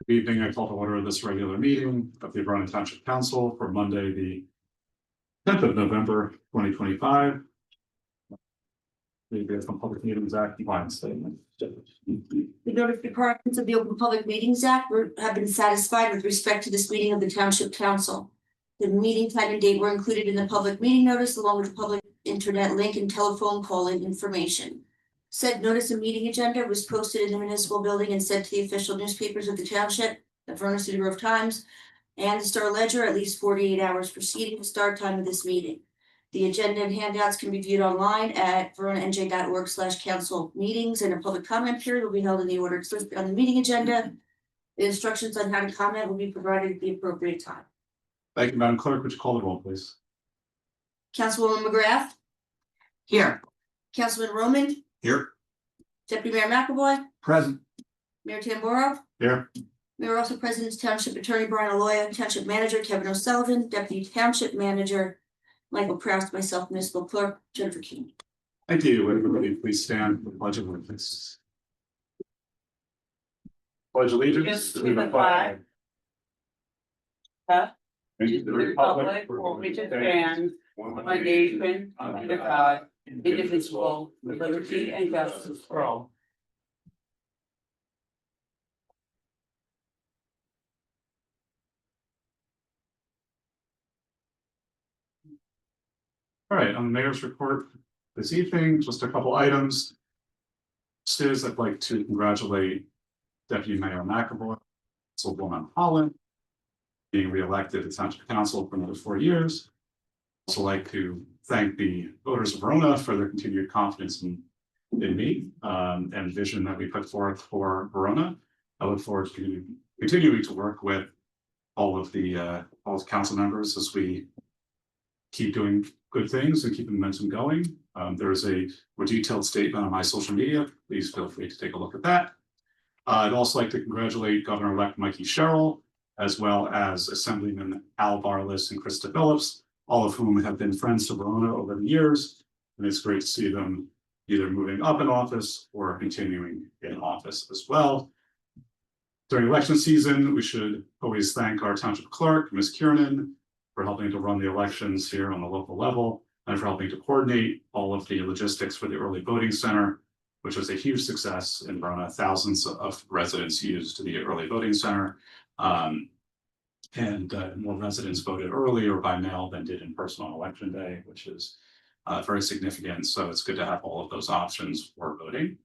Good evening. I call to order this regular meeting of the Verona Township Council for Monday, the 10th of November, 2025. The Open Public Meetings Act compliance statement. The notice requirements of the Open Public Meetings Act have been satisfied with respect to this meeting of the Township Council. The meeting time and date were included in the public meeting notice along with the public internet link and telephone call-in information. Said notice of meeting agenda was posted in the municipal building and sent to the official newspapers of the township, the Verona City Grove Times, and the Star Ledger at least 48 hours preceding the start time of this meeting. The agenda and handouts can be viewed online at veronanj.org/council meetings, and a public comment period will be held in the order listed on the meeting agenda. The instructions on how to comment will be provided at the appropriate time. Thank you, Madam Clerk. Would you call the roll, please? Councilwoman McGrath. Here. Councilman Roman. Here. Deputy Mayor McAvoy. Present. Mayor Tamboro. Here. Mayor also present is Township Attorney Brian Aloya, Township Manager Kevin O'Sullivan, Deputy Township Manager Michael Proust, myself, Municipal Clerk Jennifer King. Thank you. Everybody, please stand for the Pledge of Allegiance. Pledge allegiance to the flag To and the republic for which it stands, one nation, under God, indivisible, with liberty and justice for all. All right, on the mayor's report this evening, just a couple items. First, I'd like to congratulate Deputy Mayor McAvoy, Councilwoman Holland, being reelected to Township Council for another 4 years. Also like to thank the voters of Verona for their continued confidence in me and vision that we put forth for Verona. I look forward to continuing to work with all of the council members as we keep doing good things and keep the momentum going. There is a more detailed statement on my social media. Please feel free to take a look at that. I'd also like to congratulate Governor-elect Mikey Sherrill, as well as Assemblyman Al Barlas and Krista Phillips, all of whom have been friends to Verona over the years. And it's great to see them either moving up in office or continuing in office as well. During election season, we should always thank our township clerk, Ms. Kiernan, for helping to run the elections here on the local level and for helping to coordinate all of the logistics for the early voting center, which was a huge success in Verona. Thousands of residents used the early voting center. And more residents voted early or by mail than did in person on election day, which is very significant. So it's good to have all of those options for voting.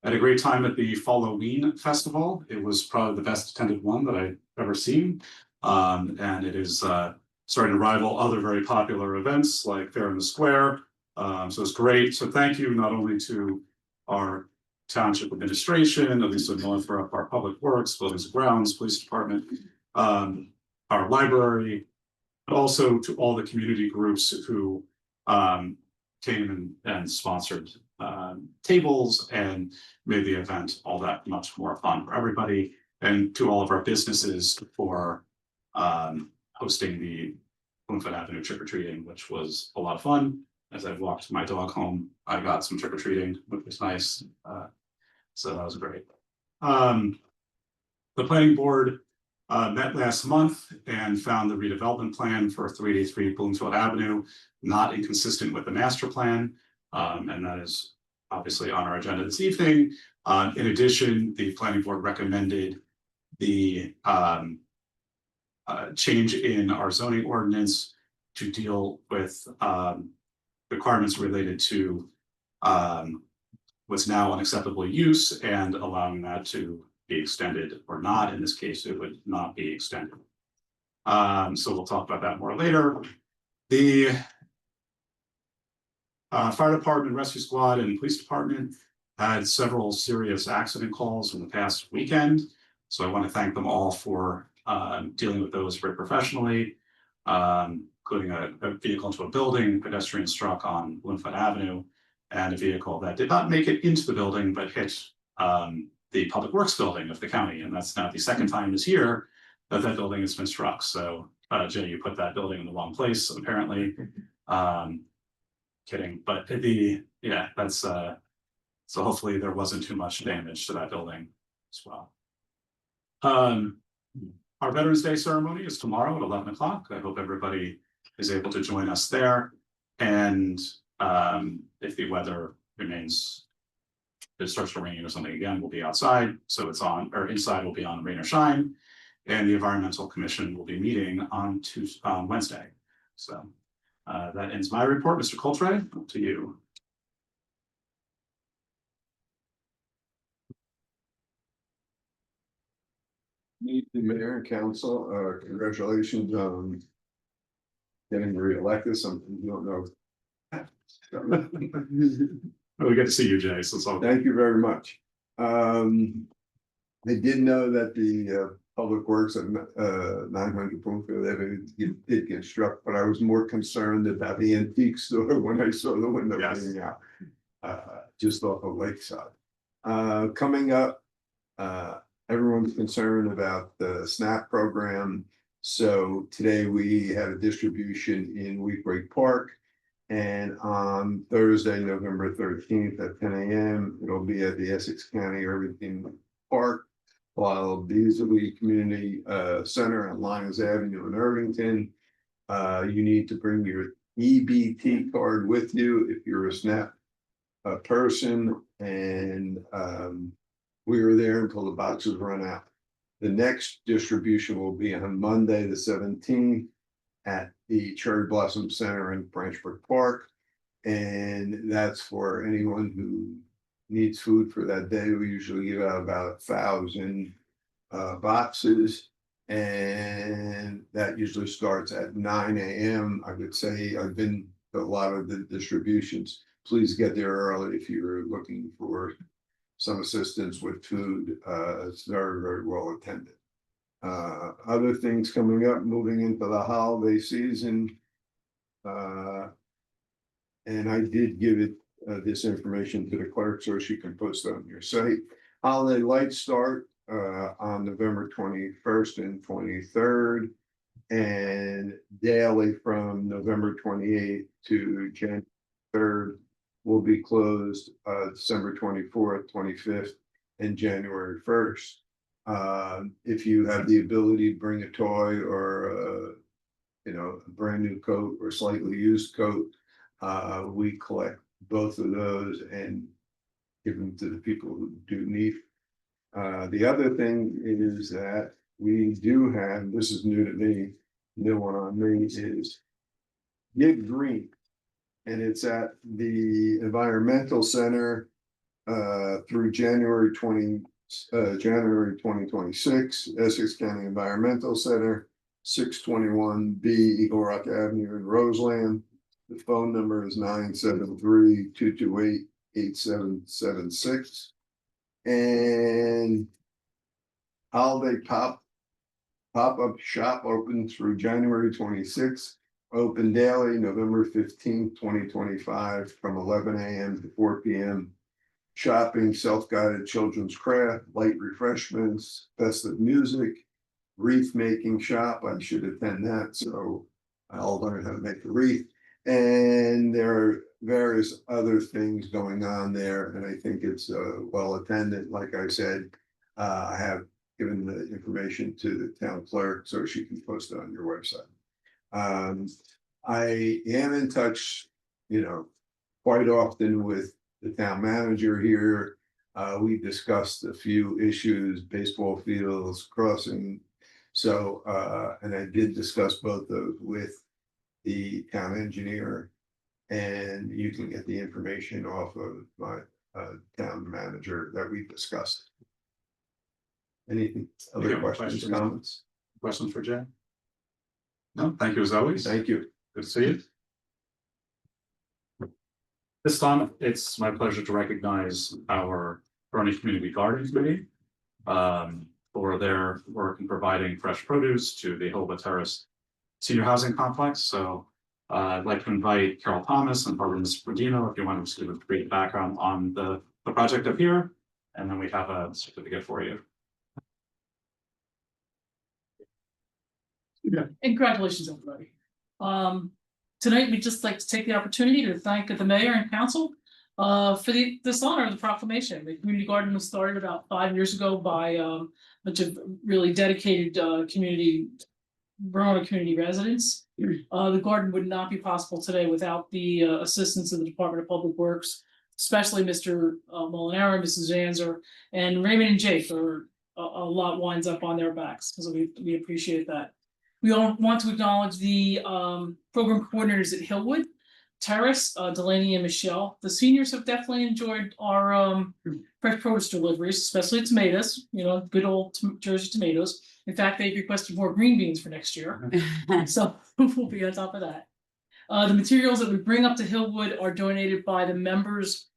I had a great time at the Halloween Festival. It was probably the best attended one that I've ever seen. And it is starting to rival other very popular events like Fair in the Square. So it's great. So thank you not only to our township administration, at least in Northrop, our public works, buildings and grounds, police department, our library, but also to all the community groups who came and sponsored tables and made the event all that much more fun for everybody, and to all of our businesses for hosting the Bloomfield Avenue trick-or-treating, which was a lot of fun. As I walked my dog home, I got some trick-or-treating, which was nice. So that was great. The planning board met last month and found the redevelopment plan for 383 Bloomfield Avenue not inconsistent with the master plan. And that is obviously on our agenda this evening. In addition, the planning board recommended the change in our zoning ordinance to deal with requirements related to what's now unacceptable use and allowing that to be extended or not. In this case, it would not be extended. So we'll talk about that more later. The fire department, rescue squad, and police department had several serious accident calls in the past weekend. So I want to thank them all for dealing with those very professionally, including a vehicle into a building, pedestrian struck on Bloomfield Avenue, and a vehicle that did not make it into the building, but hit the public works building of the county. And that's now the second time this year that building has been struck. So Jay, you put that building in the wrong place, apparently. Kidding, but that's so hopefully there wasn't too much damage to that building as well. Our Veterans Day ceremony is tomorrow at 11 o'clock. I hope everybody is able to join us there. And if the weather remains, if it starts to rain or something again, we'll be outside. So it's on, or inside will be on rain or shine. And the Environmental Commission will be meeting on Wednesday. So that ends my report. Mr. Coltrane, up to you. Meet the mayor and council, congratulations on getting reelected, something you don't know. We get to see you, Jay, so it's all. Thank you very much. I did know that the Public Works at 900 Bloomfield Avenue did get struck, but I was more concerned about the antique store when I saw the window being out, just off of Lakeside. Coming up, everyone's concerned about the SNAP program. So today we had a distribution in Wheatbreak Park. And on Thursday, November 13th at 10 a.m., it'll be at the Essex County Irvington Park, while Beasley Community Center on Lyons Avenue in Irvington. You need to bring your EBT card with you if you're a SNAP person, and we were there until the boxes run out. The next distribution will be on Monday, the 17th, at the Cherry Blossom Center in Branchford Park. And that's for anyone who needs food for that day. We usually give out about 1,000 boxes. And that usually starts at 9 a.m. I would say I've been to a lot of the distributions. Please get there early if you're looking for some assistance with food. It's very, very well attended. Other things coming up, moving into the holiday season. And I did give it this information to the clerk so she can post it on your site. Holiday lights start on November 21st and 23rd, and daily from November 28th to January 3rd will be closed December 24th, 25th, and January 1st. If you have the ability to bring a toy or a brand new coat or slightly used coat, we collect both of those and give them to the people who do need. The other thing is that we do have, this is new to me, new one on me, is Get Green. And it's at the Environmental Center through January 2026, Essex County Environmental Center, 621B Eagle Rock Avenue in Roseland. The phone number is 973-228-8776. And holiday pop-up shop open through January 26th. Open daily, November 15th, 2025, from 11 a.m. to 4 p.m. Shopping, self-guided children's craft, light refreshments, festive music, wreath making shop. I should attend that, so I'll learn how to make a wreath. And there are various other things going on there, and I think it's well attended. Like I said, I have given the information to the town clerk so she can post it on your website. I am in touch, quite often with the town manager here. We discussed a few issues, baseball fields, crossing. So, and I did discuss both those with the town engineer, and you can get the information off of my town manager that we discussed. Anything, other questions, comments? Questions for Jay? No, thank you as always. Thank you. Good to see you. This time, it's my pleasure to recognize our Verona Community Garden Committee for their work in providing fresh produce to the Hilba Terrace Senior Housing Complex. So I'd like to invite Carol Thomas and Barbara Misbrodino if you want to just give a brief background on the project up here, and then we have a certificate for you. Yeah, and congratulations, everybody. Tonight, we'd just like to take the opportunity to thank the mayor and council For this honor of the proclamation, the community garden was started about 5 years ago by a bunch of really dedicated Verona community residents. The garden would not be possible today without the assistance of the Department of Public Works, especially Mr. Molinaro, Mrs. Zanzer, and Raymond and Jake are a lot winds up on their backs, so we appreciate that. We all want to acknowledge the program coordinators at Hillwood Terrace, Delaney and Michelle. The seniors have definitely enjoyed our fresh produce deliveries, especially tomatoes, you know, good old Jersey tomatoes. In fact, they've requested more green beans for next year, so we'll be on top of that. The materials that we bring up to Hillwood are donated by the members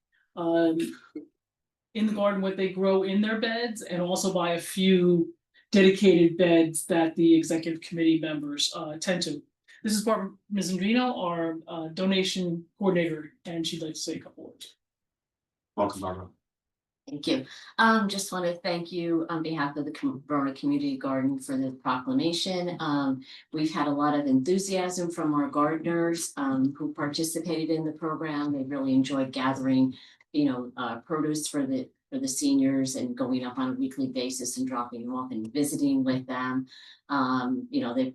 in the garden, what they grow in their beds, and also by a few dedicated beds that the executive committee members tend to. This is Barbara Mizandrino, our donation coordinator, and she'd like to say a couple words. Welcome, Barbara. Thank you. Just want to thank you on behalf of the Verona Community Garden for the proclamation. We've had a lot of enthusiasm from our gardeners who participated in the program. They really enjoyed gathering, produce for the seniors and going up on a weekly basis and dropping them off and visiting with them. They've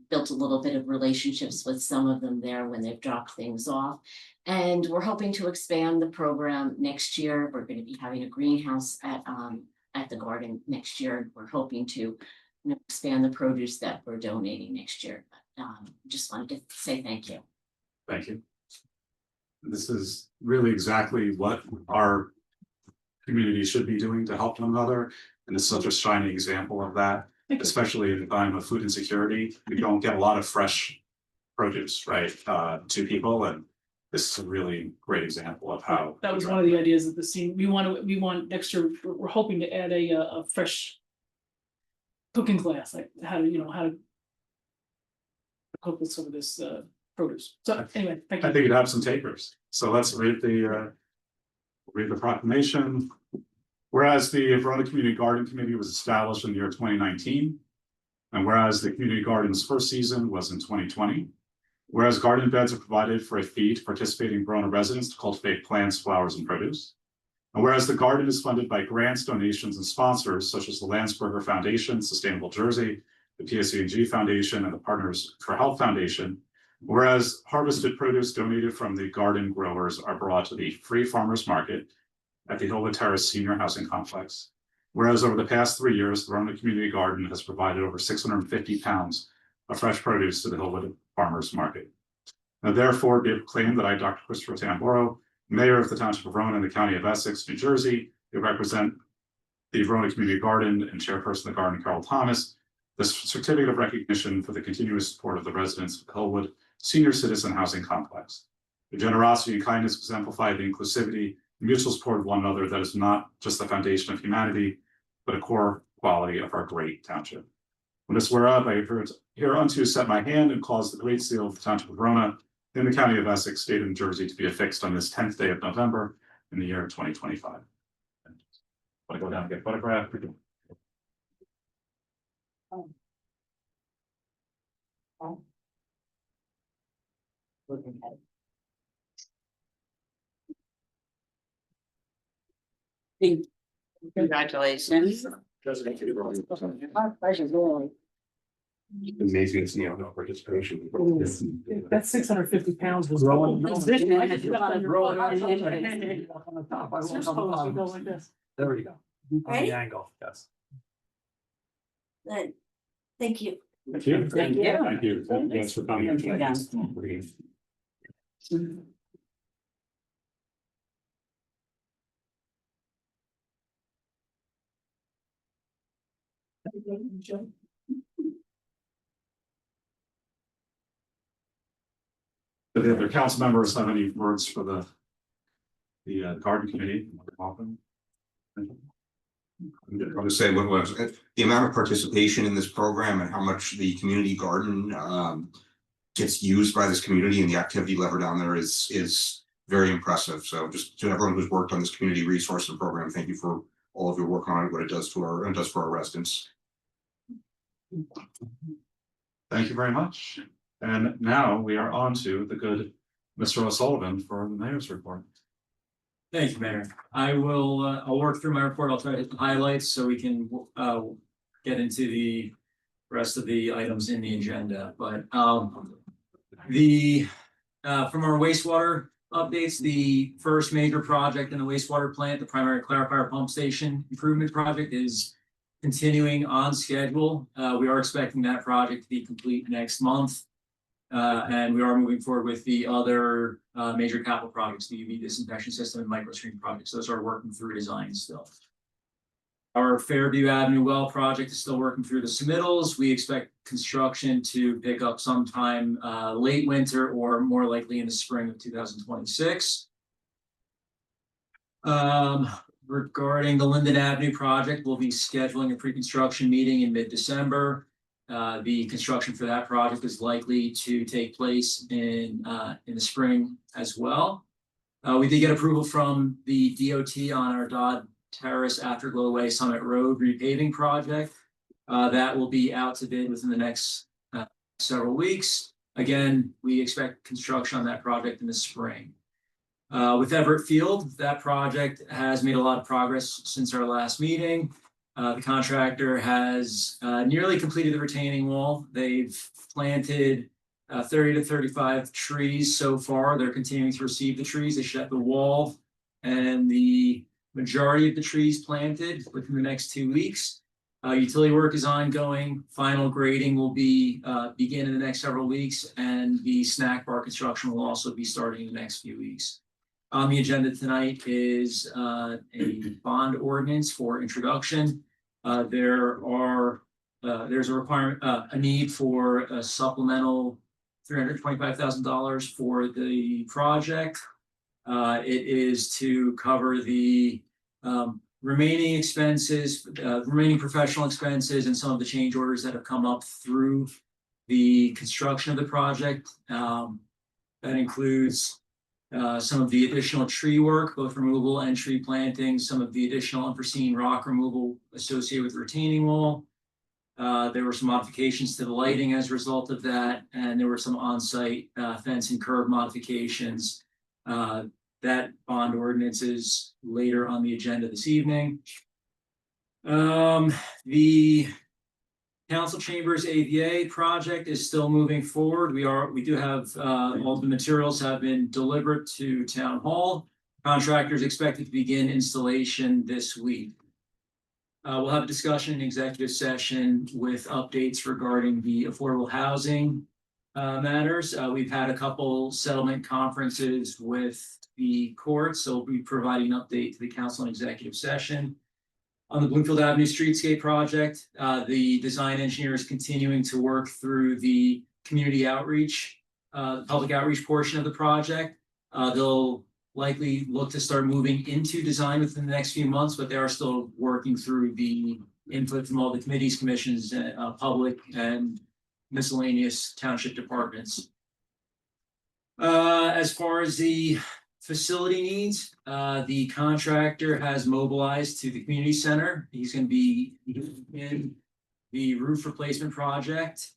built a little bit of relationships with some of them there when they've dropped things off. And we're hoping to expand the program next year. We're going to be having a greenhouse at the garden next year. We're hoping to expand the produce that we're donating next year. But, just wanted to say thank you. Thank you. This is really exactly what our community should be doing to help one another, and it's such a shining example of that, especially in the time of food insecurity. We don't get a lot of fresh produce, right, to people, and this is a really great example of how that was one of the ideas of the scene. We want next year. We're hoping to add a fresh cooking class, like how to cook with some of this produce. So anyway, thank you. I think you'd have some takers. So let's read the proclamation. Whereas the Verona Community Garden Committee was established in the year 2019, and whereas the community garden's first season was in 2020, whereas garden beds are provided for a fee to participating Verona residents to cultivate plants, flowers, and produce, and whereas the garden is funded by grants, donations, and sponsors such as the Landsberger Foundation, Sustainable Jersey, the PSE&G Foundation, and the Partners for Health Foundation, whereas harvested produce donated from the garden growers are brought to the free farmers market at the Hillwood Terrace Senior Housing Complex. Whereas over the past 3 years, the Verona Community Garden has provided over 650 pounds of fresh produce to the Hillwood Farmers Market. Now therefore be it claimed that I, Dr. Christopher Tamboro, Mayor of the Township of Verona in the County of Essex, New Jersey, who represent the Verona Community Garden and Chairperson of the Garden, Carol Thomas, this certificate of recognition for the continuous support of the residents of Hillwood Senior Citizen Housing Complex. The generosity and kindness exemplify the inclusivity and mutual support of one another that is not just the foundation of humanity, but a core quality of our great township. When this whereof I hereunto set my hand and cause the great seal of the Township of Verona in the County of Essex, State of New Jersey, to be affixed on this 10th day of November in the year 2025. Want to go down and get a photograph? Congratulations. My pleasure, really. Amazing to see how no participation. That 650 pounds was Growing. growing. I could Growing. There we go. On Ready? the angle, yes. Good. Thank you. Thank you. Thank you. Thank you. Thanks for coming. Thank you, Dan. Do the other council members have any words for the garden committee? Welcome. I'm going to say what was the amount of participation in this program and how much the community garden gets used by this community, and the activity level down there is very impressive. So just to everyone who's worked on this community resource and program, thank you for all of your work on it, what it does to our residents. Thank you very much. And now we are on to the good Mr. O'Sullivan for the mayor's report. Thank you, Mayor. I will, I'll work through my report. I'll try to hit the highlights so we can, get into the rest of the items in the agenda, but, from our wastewater updates, the first major project in the wastewater plant, the primary clarifier pump station improvement project is continuing on schedule. We are expecting that project to be complete next month. And we are moving forward with the other major capital projects, the UV disinfection system and microstream projects. Those are working through design still. Our Fairview Avenue well project is still working through the submittals. We expect construction to pick up sometime late winter or more likely in the spring of 2026. Regarding the Linden Avenue project, we'll be scheduling a pre-construction meeting in mid-December. The construction for that project is likely to take place in the spring as well. We did get approval from the DOT on our Dodd Terrace Afterglow Way Summit Road repaving project. That will be out to bid within the next several weeks. Again, we expect construction on that project in the spring. With Everett Field, that project has made a lot of progress since our last meeting. The contractor has nearly completed the retaining wall. They've planted 30 to 35 trees so far. They're continuing to receive the trees. They should have the wall and the majority of the trees planted within the next 2 weeks. Utility work is ongoing. Final grading will be begin in the next several weeks, and the snack bar construction will also be starting in the next few weeks. On the agenda tonight is a bond ordinance for introduction. There's a requirement, a need for a supplemental $325,000 for the project. It is to cover the remaining expenses, remaining professional expenses, and some of the change orders that have come up through the construction of the project. That includes some of the additional tree work, both removal and tree planting, some of the additional unforeseen rock removal associated with the retaining wall. There were some modifications to the lighting as a result of that, and there were some on-site fence and curb modifications. That bond ordinance is later on the agenda this evening. The Council Chambers AVA project is still moving forward. We do have all the materials have been delivered to Town Hall. Contractors expected to begin installation this week. We'll have a discussion in executive session with updates regarding the affordable housing matters. We've had a couple settlement conferences with the courts, so we'll be providing an update to the council in executive session. On the Bloomfield Avenue Streetscape project, the design engineer is continuing to work through the community outreach, public outreach portion of the project. They'll likely look to start moving into design within the next few months, but they are still working through the input from all the committees, commissions, public and miscellaneous township departments. As far as the facility needs, the contractor has mobilized to the community center. He's going to be in the roof replacement project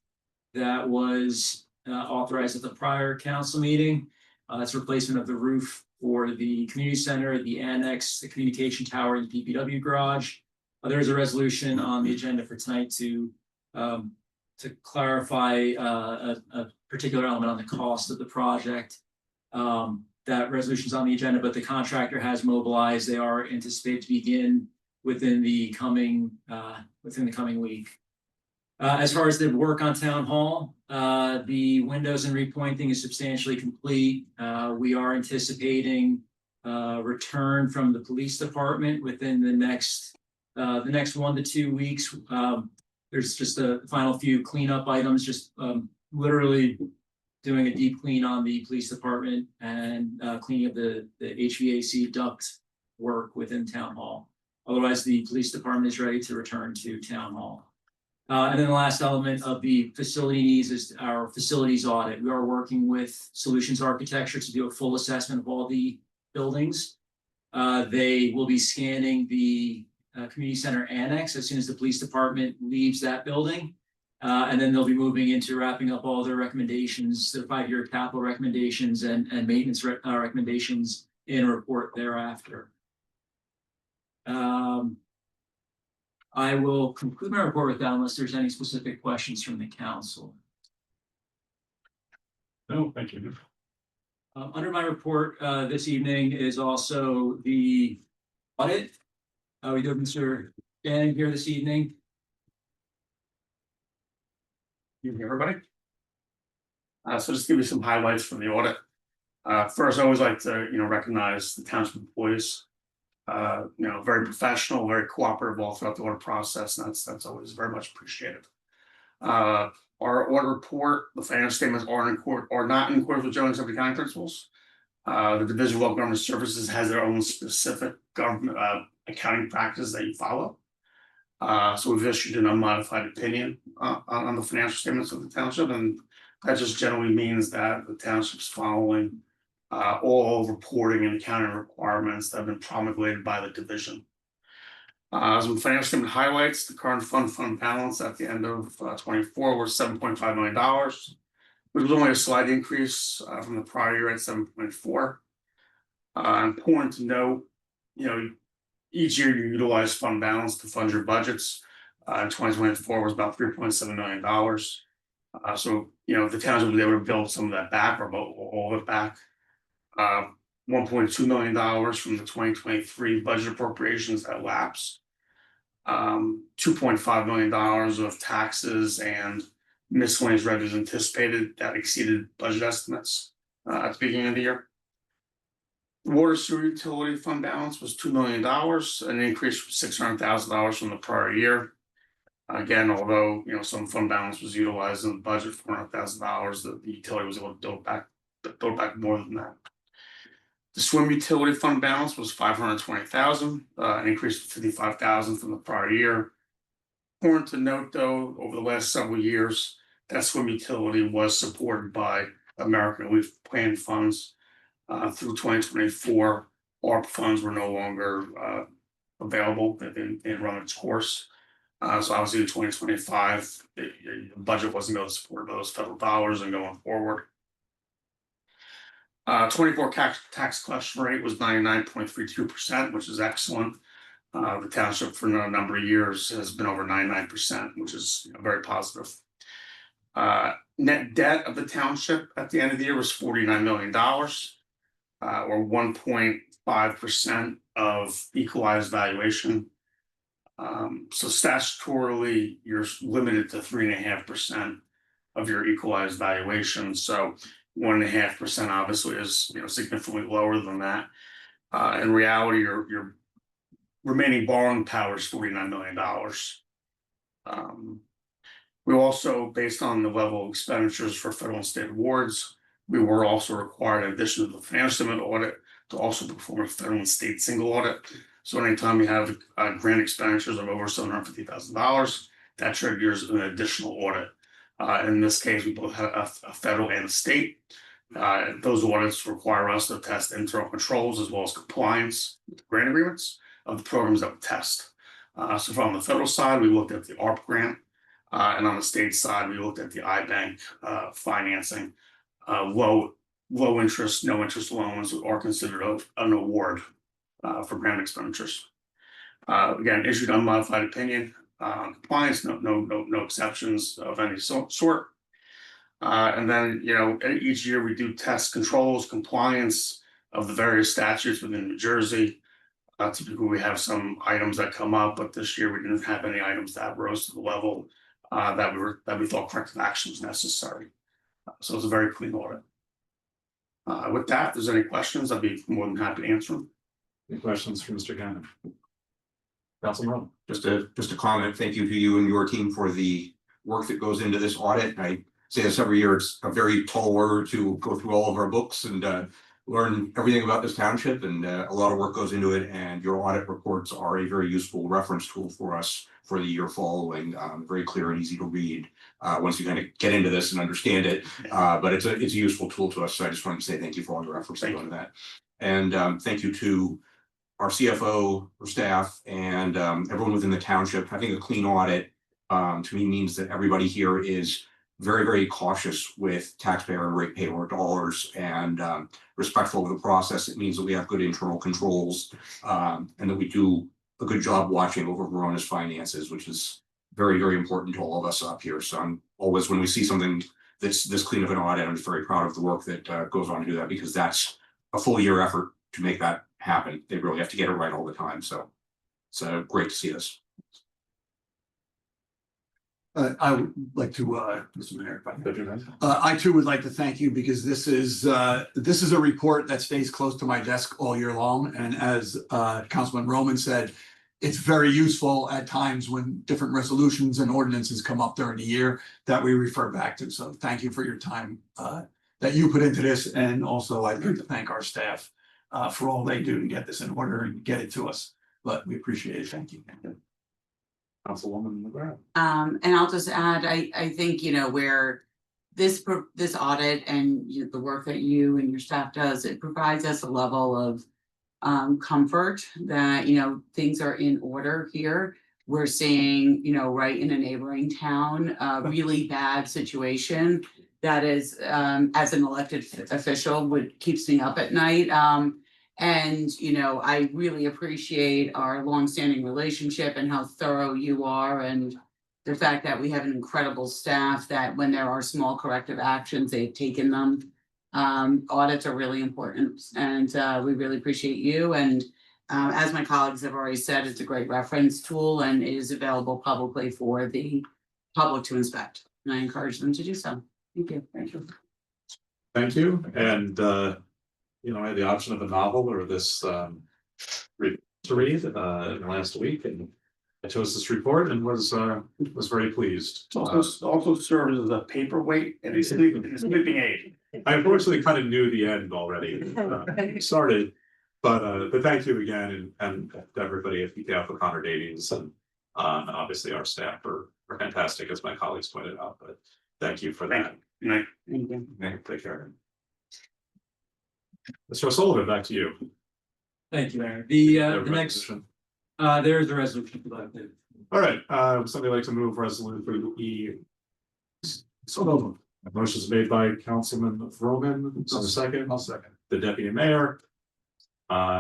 that was authorized at the prior council meeting. That's replacement of the roof for the community center, the annex, the communication tower, and the DPW garage. There is a resolution on the agenda for tonight to clarify a particular element on the cost of the project. That resolution is on the agenda, but the contractor has mobilized. They are anticipated to begin within the coming week. As far as the work on Town Hall, the windows and repointing is substantially complete. We are anticipating return from the police department within the next 1 to 2 weeks. There's just a final few cleanup items, just literally doing a deep clean on the police department and cleaning of the HVAC duct work within Town Hall. Otherwise, the police department is ready to return to Town Hall. And then the last element of the facility needs is our facilities audit. We are working with Solutions Architecture to do a full assessment of all the buildings. They will be scanning the community center annex as soon as the police department leaves that building. And then they'll be moving into wrapping up all their recommendations, their 5-year capital recommendations and maintenance recommendations in a report thereafter. I will conclude my report with that unless there's any specific questions from the council. No, thank you. Under my report, this evening is also the audit. We do have Mr. Dan here this evening. Evening, everybody. So just give you some highlights from the audit. First, I always like to, recognize the township employees. Very professional, very cooperative all throughout the audit process, and that's always very much appreciated. Our audit report, the financial statements are not in accordance with general accepted accounting principles. The Division of Local Government Services has their own specific government accounting practice that you follow. So we've issued an unmodified opinion on the financial statements of the township, and that just generally means that the township's following all reporting and accounting requirements that have been promulgated by the division. Some financial statement highlights: the current fund balance at the end of 24 was $7.5 million, which was only a slight increase from the prior year at 7.4. Important to note, each year you utilize fund balance to fund your budgets. In 2024 was about $3.7 million. So the township was able to build some of that back, or all of it back. $1.2 million from the 2023 budget appropriations that lapsed. $2.5 million of taxes and miscellaneous revenues anticipated that exceeded budget estimates at the beginning of the year. Water sewer utility fund balance was $2 million, an increase from $600,000 from the prior year. Again, although some fund balance was utilized in the budget, $400,000, the utility was able to build back more than that. The swim utility fund balance was $520,000, an increase of $55,000 from the prior year. Important to note, though, over the last several years, that swim utility was supported by American Relief Plan funds. Through 2024, ARP funds were no longer available. They run its course. So obviously in 2025, the budget wasn't able to support those federal dollars, and going forward. 24 tax collection rate was 99.32%, which is excellent. The township for a number of years has been over 99%, which is very positive. Net debt of the township at the end of the year was $49 million, or 1.5% of equalized valuation. So statutorily, you're limited to 3.5% of your equalized valuation. So 1.5% obviously is significantly lower than that. In reality, your remaining borrowing power is $49 million. We also, based on the level of expenditures for federal and state awards, we were also required, in addition to the financial statement audit, to also perform a federal and state single audit. So anytime you have grant expenditures of over $750,000, that triggers an additional audit. In this case, we both had a federal and a state. Those audits require us to test internal controls as well as compliance with the grant agreements of the programs that we test. So from the federal side, we looked at the ARP grant, and on the state side, we looked at the iBank financing. Low interest, no interest loans are considered an award for grant expenditures. Again, issued unmodified opinion. Compliance, no exceptions of any sort. And then, each year we do test controls, compliance of the various statutes within New Jersey. Typically, we have some items that come up, but this year we didn't have any items that rose to the level that we thought corrective action was necessary. So it's a very clean audit. With that, if there's any questions, I'd be more than happy to answer them. Any questions for Mr. Gannon? Councilman Rowe. Just a comment. Thank you to you and your team for the work that goes into this audit. I say this every year. It's a very tall order to go through all of our books and learn everything about this township, and a lot of work goes into it. And your audit reports are a very useful reference tool for us for the year following. Very clear and easy to read once you kind of get into this and understand it. But it's a useful tool to us. So I just wanted to say thank you for all your efforts on that. And thank you to our CFO, our staff, and everyone within the township. Having a clean audit to me means that everybody here is very, very cautious with taxpayer and ratepayer dollars and respectful of the process. It means that we have good internal controls and that we do a good job watching over Verona's finances, which is very, very important to all of us up here. So I'm always, when we see something that's this clean of an audit, I'm just very proud of the work that goes on to do that, because that's a full year effort to make that happen. They really have to get it right all the time. So it's great to see this. I would like to, Mr. Mayor, if I could. I too would like to thank you, because this is a report that stays close to my desk all year long. And as Councilman Roman said, it's very useful at times when different resolutions and ordinances come up during the year that we refer back to. So thank you for your time that you put into this. And also I'd like to thank our staff for all they do to get this in order and get it to us. But we appreciate it. Thank you. Councilwoman McGrath. And I'll just add, I think, where this audit and the work that you and your staff does, it provides us a level of comfort that, things are in order here. We're seeing, right in a neighboring town, a really bad situation that is, as an elected official, keeps me up at night. And, I really appreciate our longstanding relationship and how thorough you are, and the fact that we have an incredible staff that when there are small corrective actions, they've taken them. Audits are really important, and we really appreciate you. And as my colleagues have already said, it's a great reference tool and it is available publicly for the public to inspect. And I encourage them to do so. Thank you. Thank you. Thank you. And I had the option of a novel or this to read in the last week, and I chose this report and was very pleased. It's also serves as a paperweight and a sleeping aid. I unfortunately kind of knew the end already. Started, but thank you again, and to everybody at PK Alpha Connor Davies, and obviously our staff are fantastic, as my colleagues pointed out. But thank you for that. Thank you. Take care. Mr. O'Sullivan, back to you. Thank you, Mayor. The next, Resolution. there's the resolution for that. All right, somebody like to move resolution E. So moved. Motion is made by Councilman Roman. So second. I'll second. The deputy mayor.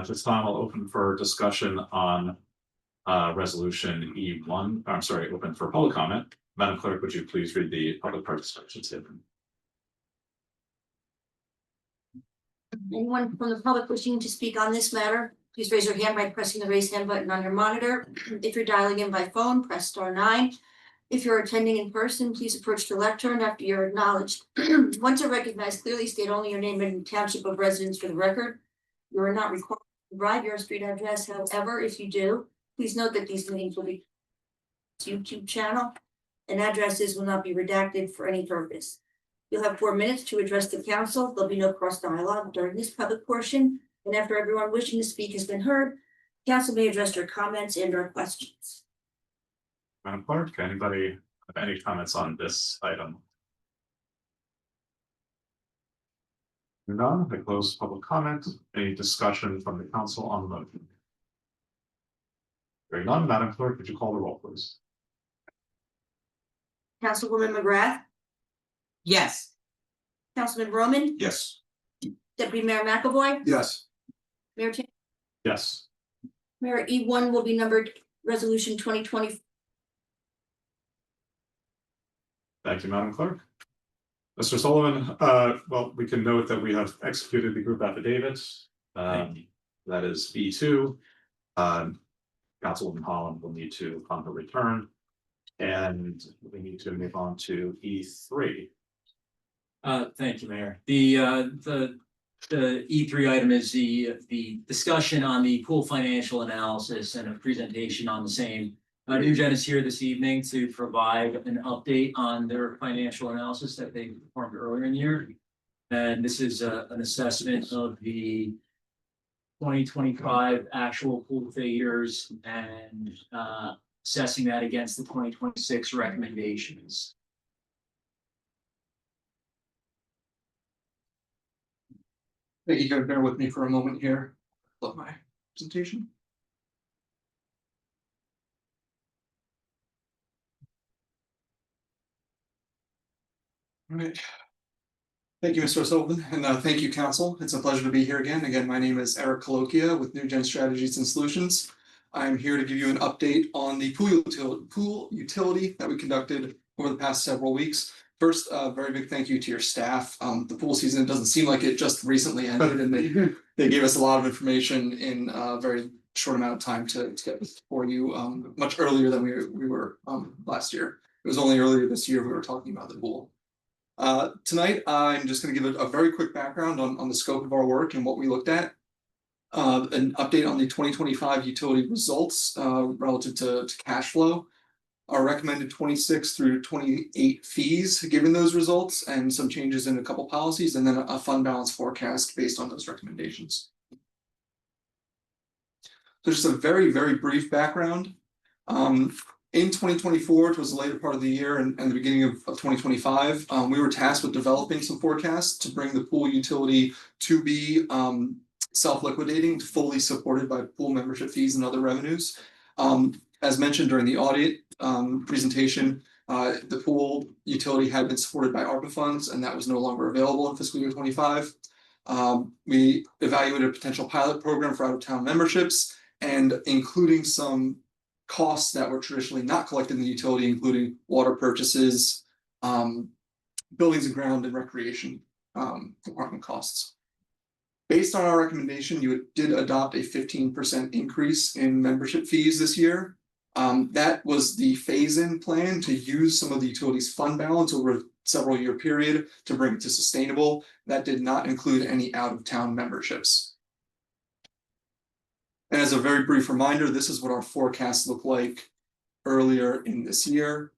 This time I'll open for discussion on resolution E1. I'm sorry, open for public comment. Madam Clerk, would you please read the public participation statement? Anyone from the public wishing to speak on this matter, please raise your hand by pressing the raise hand button on your monitor. If you're dialing in by phone, press *9. If you're attending in person, please approach the lectern after you're acknowledged. Once you're recognized, clearly state only your name and township of residence for the record. You are not required to provide your street address. However, if you do, please note that these meetings will be YouTube channel, and addresses will not be redacted for any purpose. You'll have 4 minutes to address the council. There'll be no cross dialogue during this public portion. And after everyone wishing to speak has been heard, council may address their comments and or questions. Madam Clerk, anybody have any comments on this item? None. I close public comment. Any discussion from the council on the motion? Hearing none, Madam Clerk, could you call the roll, please? Councilwoman McGrath, Yes. Councilman Roman, Yes. Deputy Mayor McAvoy, Yes. Mayor Chan. Yes. Mayor, E1 will be numbered resolution 2020. Thank you, Madam Clerk. Mr. Sullivan, well, we can note that we have executed the group affidavits. That is B2. Councilwoman Holland will need to fund the return. And we need to move on to E3. Thank you, Mayor. The E3 item is the discussion on the pool financial analysis and a presentation on the same. Newgen is here this evening to provide an update on their financial analysis that they performed earlier in the year. And this is an assessment of the 2025 actual pool figures and assessing that against the 2026 recommendations. Hey, you gotta bear with me for a moment here. Let my presentation. All right. Thank you, Mr. O'Sullivan, and thank you, council. It's a pleasure to be here again. Again, my name is Eric Colokia with New Gen Strategies and Solutions. I'm here to give you an update on the pool utility that we conducted over the past several weeks. First, a very big thank you to your staff. The pool season doesn't seem like it just recently ended, and they gave us a lot of information in a very short amount of time to get this for you, much earlier than we were last year. It was only earlier this year we were talking about the pool. Tonight, I'm just going to give a very quick background on the scope of our work and what we looked at. An update on the 2025 utility results relative to cash flow, our recommended 26 through 28 fees given those results, and some changes in a couple policies, and then a fund balance forecast based on those recommendations. So just a very, very brief background. In 2024, it was the later part of the year and the beginning of 2025, we were tasked with developing some forecasts to bring the pool utility to be self-liquidating, fully supported by pool membership fees and other revenues. As mentioned during the audit presentation, the pool utility had been supported by ARPA funds, and that was no longer available in fiscal year 25. We evaluated a potential pilot program for out-of-town memberships, and including some costs that were traditionally not collected in the utility, including water purchases, buildings and ground and recreation department costs. Based on our recommendation, you did adopt a 15% increase in membership fees this year. That was the phase-in plan to use some of the utility's fund balance over a several year period to bring it to sustainable. That did not include any out-of-town memberships. And as a very brief reminder, this is what our forecasts look like earlier in this year.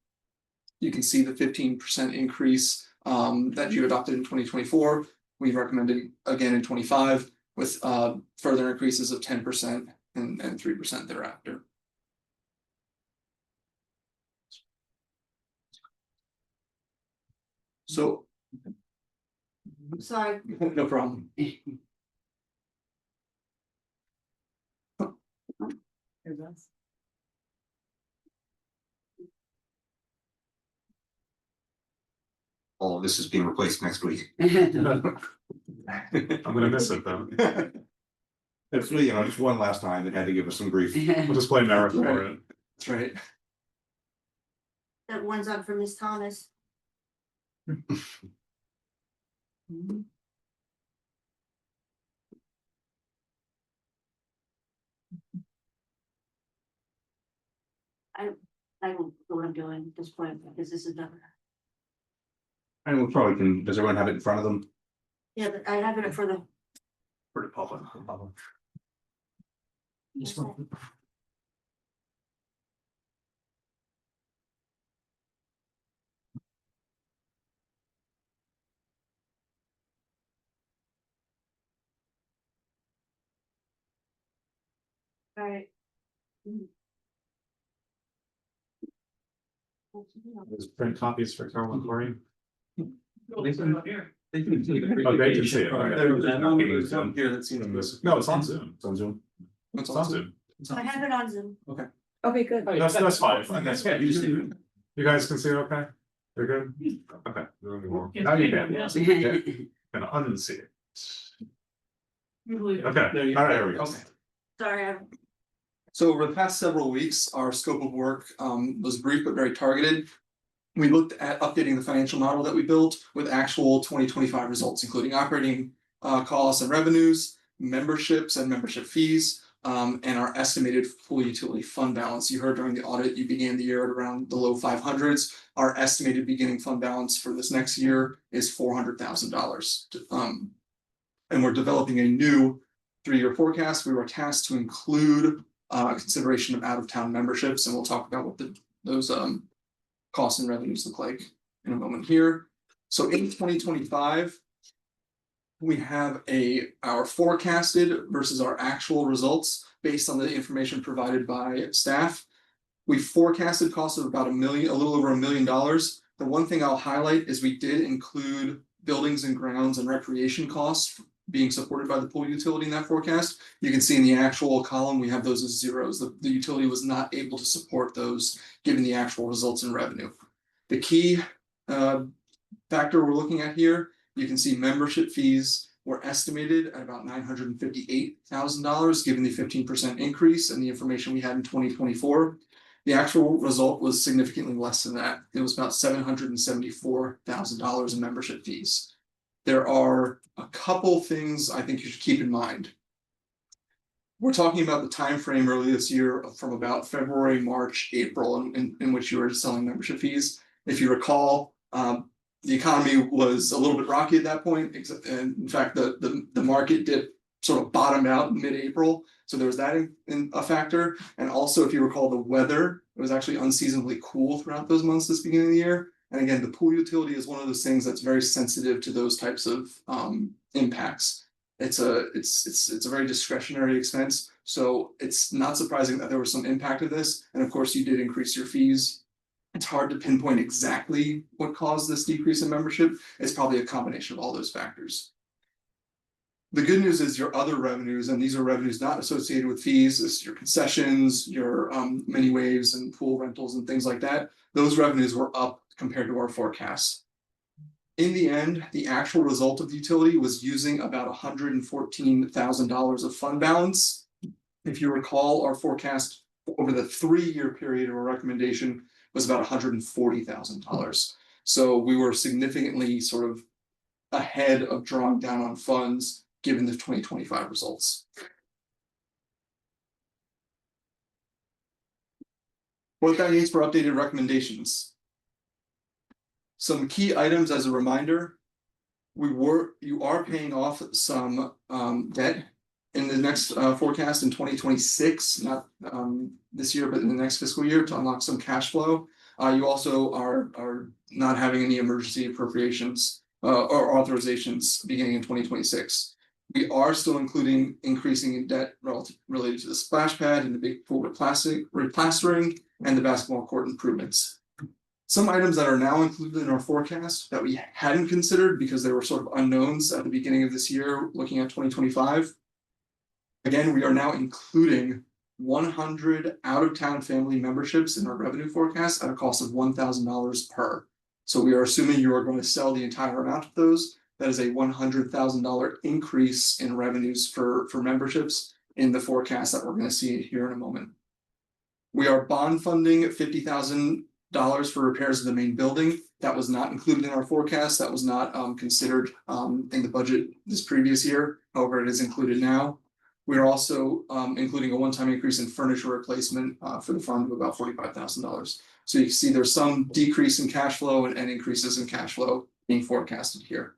You can see the 15% increase that you adopted in 2024. We recommended again in 25 with further increases of 10% and 3% thereafter. So, Sorry. no problem. All of this is being replaced next week. I'm gonna miss it though. It's really, just one last time, it had to give us some grief. We'll just blame Eric for it. That's right. That one's on for Miss Thomas. I don't know what I'm doing at this point, because this is never. And we probably can, does everyone have it in front of them? Yeah, but I have it for the. For the public. This one. All right. There's print copies for Carol and Corey. They can see the Oh, they can see it. Part. Okay. There's no here that's seen This- No, it's on Zoom. It's on Zoom. It's on Zoom. I have it on Zoom. Okay. Okay, good. That's fine. That's Yeah, fine. you see it. You guys can see it okay? You're good? Okay. Now you can. Yes. Yeah. Gonna unsee it. Okay, all right, there we go. Okay. Sorry, So over the past several weeks, our scope of work was brief but very targeted. We looked at updating the financial model that we built with actual 2025 results, including operating costs and revenues, memberships and membership fees, and our estimated pool utility fund balance. You heard during the audit, you began the year at around the low 500s. Our estimated beginning fund balance for this next year is $400,000. And we're developing a new 3-year forecast. We were tasked to include consideration of out-of-town memberships, and we'll talk about what those costs and revenues look like in a moment here. So in 2025, we have our forecasted versus our actual results based on the information provided by staff. We forecasted costs of about a little over $1 million. The one thing I'll highlight is we did include buildings and grounds and recreation costs being supported by the pool utility in that forecast. You can see in the actual column, we have those as zeros. The utility was not able to support those given the actual results in revenue. The key factor we're looking at here, you can see membership fees were estimated at about $958,000, given the 15% increase and the information we had in 2024. The actual result was significantly less than that. It was about $774,000 in membership fees. There are a couple things I think you should keep in mind. We're talking about the time frame early this year from about February, March, April, in which you were selling membership fees. If you recall, the economy was a little bit rocky at that point. And in fact, the market dip sort of bottomed out in mid-April. So there was that in a factor. And also, if you recall, the weather, it was actually unseasonably cool throughout those months this beginning of the year. And again, the pool utility is one of those things that's very sensitive to those types of impacts. It's a very discretionary expense. So it's not surprising that there was some impact of this. And of course, you did increase your fees. It's hard to pinpoint exactly what caused this decrease in membership. It's probably a combination of all those factors. The good news is your other revenues, and these are revenues not associated with fees, is your concessions, your mini waves and pool rentals and things like that. Those revenues were up compared to our forecasts. In the end, the actual result of the utility was using about $114,000 of fund balance. If you recall, our forecast over the 3-year period of our recommendation was about $140,000. So we were significantly sort of ahead of drawing down on funds given the 2025 results. What that means for updated recommendations. Some key items as a reminder, you are paying off some debt in the next forecast in 2026, not this year, but in the next fiscal year to unlock some cash flow. You also are not having any emergency appropriations or authorizations beginning in 2026. We are still including increasing in debt related to the splash pad and the big pool replastering and the basketball court improvements. Some items that are now included in our forecast that we hadn't considered because they were sort of unknowns at the beginning of this year, looking at 2025. Again, we are now including 100 out-of-town family memberships in our revenue forecast at a cost of $1,000 per. So we are assuming you are going to sell the entire amount of those. That is a $100,000 increase in revenues for memberships in the forecast that we're going to see here in a moment. We are bond funding $50,000 for repairs of the main building. That was not included in our forecast. That was not considered in the budget this previous year. However, it is included now. We are also including a one-time increase in furniture replacement for the fund of about $45,000. So you can see there's some decrease in cash flow and increases in cash flow being forecasted here.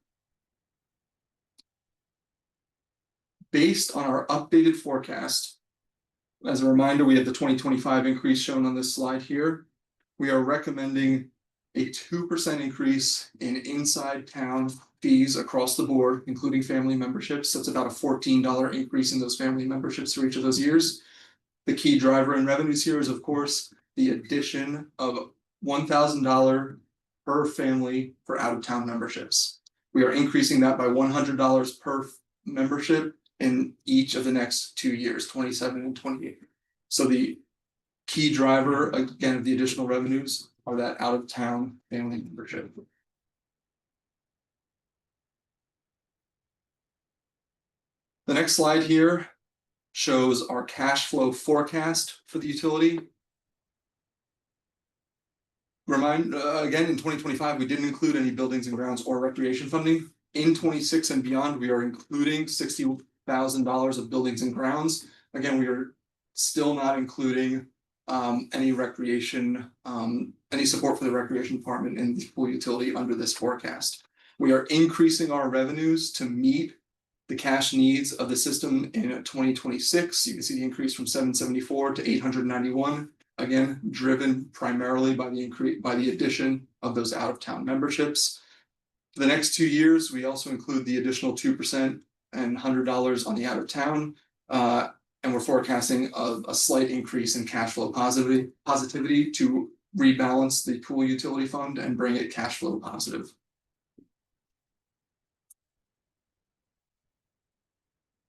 Based on our updated forecast, as a reminder, we have the 2025 increase shown on this slide here. We are recommending a 2% increase in inside town fees across the board, including family memberships. That's about a $14 increase in those family memberships for each of those years. The key driver in revenues here is, of course, the addition of $1,000 per family for out-of-town memberships. We are increasing that by $100 per membership in each of the next 2 years, 27 and 28. So the key driver, again, of the additional revenues are that out-of-town family membership. The next slide here shows our cash flow forecast for the utility. Again, in 2025, we didn't include any buildings and grounds or recreation funding. In 26 and beyond, we are including $60,000 of buildings and grounds. Again, we are still not including any recreation, any support for the recreation department in the pool utility under this forecast. We are increasing our revenues to meet the cash needs of the system in 2026. You can see the increase from 774 to 891. Again, driven primarily by the addition of those out-of-town memberships. For the next 2 years, we also include the additional 2% and $100 on the out-of-town. And we're forecasting a slight increase in cash flow positivity to rebalance the pool utility fund and bring it cash flow positive.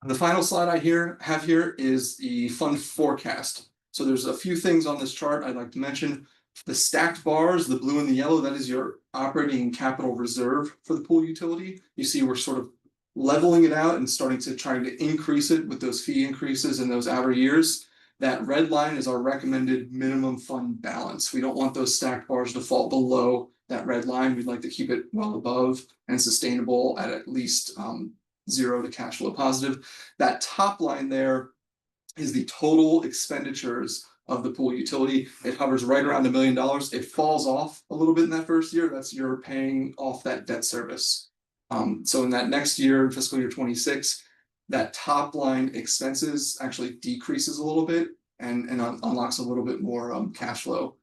The final slide I have here is the fund forecast. So there's a few things on this chart I'd like to mention. The stacked bars, the blue and the yellow, that is your operating capital reserve for the pool utility. You see, we're sort of leveling it out and starting to try to increase it with those fee increases in those outer years. That red line is our recommended minimum fund balance. We don't want those stacked bars to fall below that red line. We'd like to keep it well above and sustainable at least 0 to cash flow positive. That top line there is the total expenditures of the pool utility. It hovers right around $1 million. It falls off a little bit in that first year. That's you're paying off that debt service. So in that next year, fiscal year 26, that top line expenses actually decreases a little bit and unlocks a little bit more cash flow.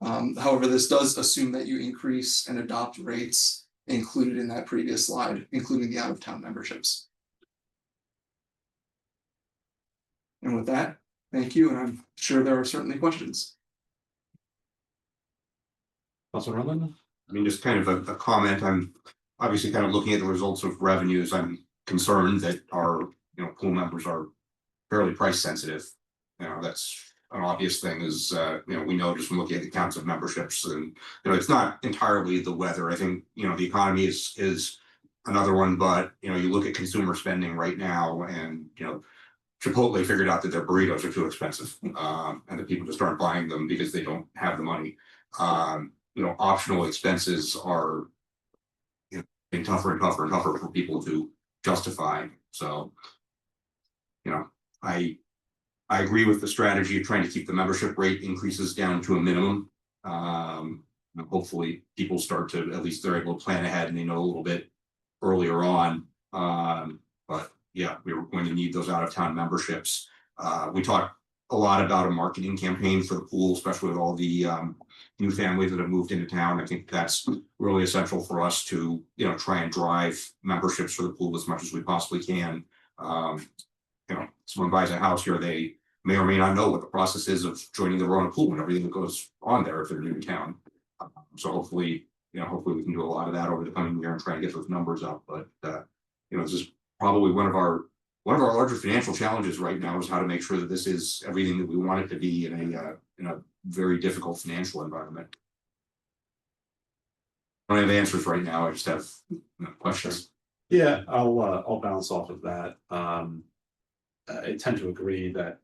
However, this does assume that you increase and adopt rates included in that previous slide, including the out-of-town memberships. And with that, thank you, and I'm sure there are certainly questions. Councilor Rutland? I mean, just kind of a comment, I'm obviously kind of looking at the results of revenues, I'm concerned that our, pool members are fairly price sensitive. That's an obvious thing is, we know just from looking at the counts of memberships and, it's not entirely the weather. I think, the economy is another one, but, you look at consumer spending right now and, Chipotle figured out that their burritos are too expensive, and that people just aren't buying them because they don't have the money. Optional expenses are, getting tougher and tougher and tougher for people to justify. So, I agree with the strategy of trying to keep the membership rate increases down to a minimum. Hopefully people start to, at least they're able to plan ahead and they know a little bit earlier on. But yeah, we were going to need those out of town memberships. We talked a lot about a marketing campaign for the pool, especially with all the new families that have moved into town. I think that's really essential for us to, try and drive memberships for the pool as much as we possibly can. Someone buys a house here, they may or may not know what the process is of joining the Verona pool and everything that goes on there if they're new to town. So hopefully we can do a lot of that over the coming year and try and get those numbers up. But this is probably one of our larger financial challenges right now is how to make sure that this is everything that we want it to be in a very difficult financial environment. I don't have answers right now. I just have questions. Yeah, I'll bounce off of that. I tend to agree that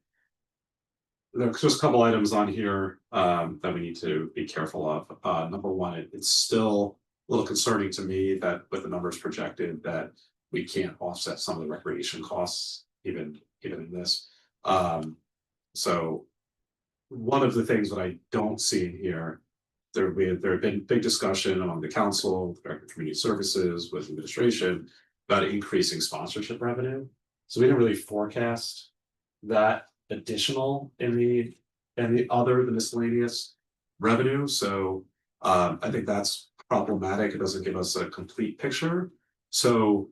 there's just a couple items on here that we need to be careful of. Number one, it's still a little concerning to me that with the numbers projected that we can't offset some of the recreation costs even in this. So one of the things that I don't see in here, there have been big discussion among the council, the Director of Community Services, with administration about increasing sponsorship revenue. So we didn't really forecast that additional in the miscellaneous revenue. So I think that's problematic. It doesn't give us a complete picture. So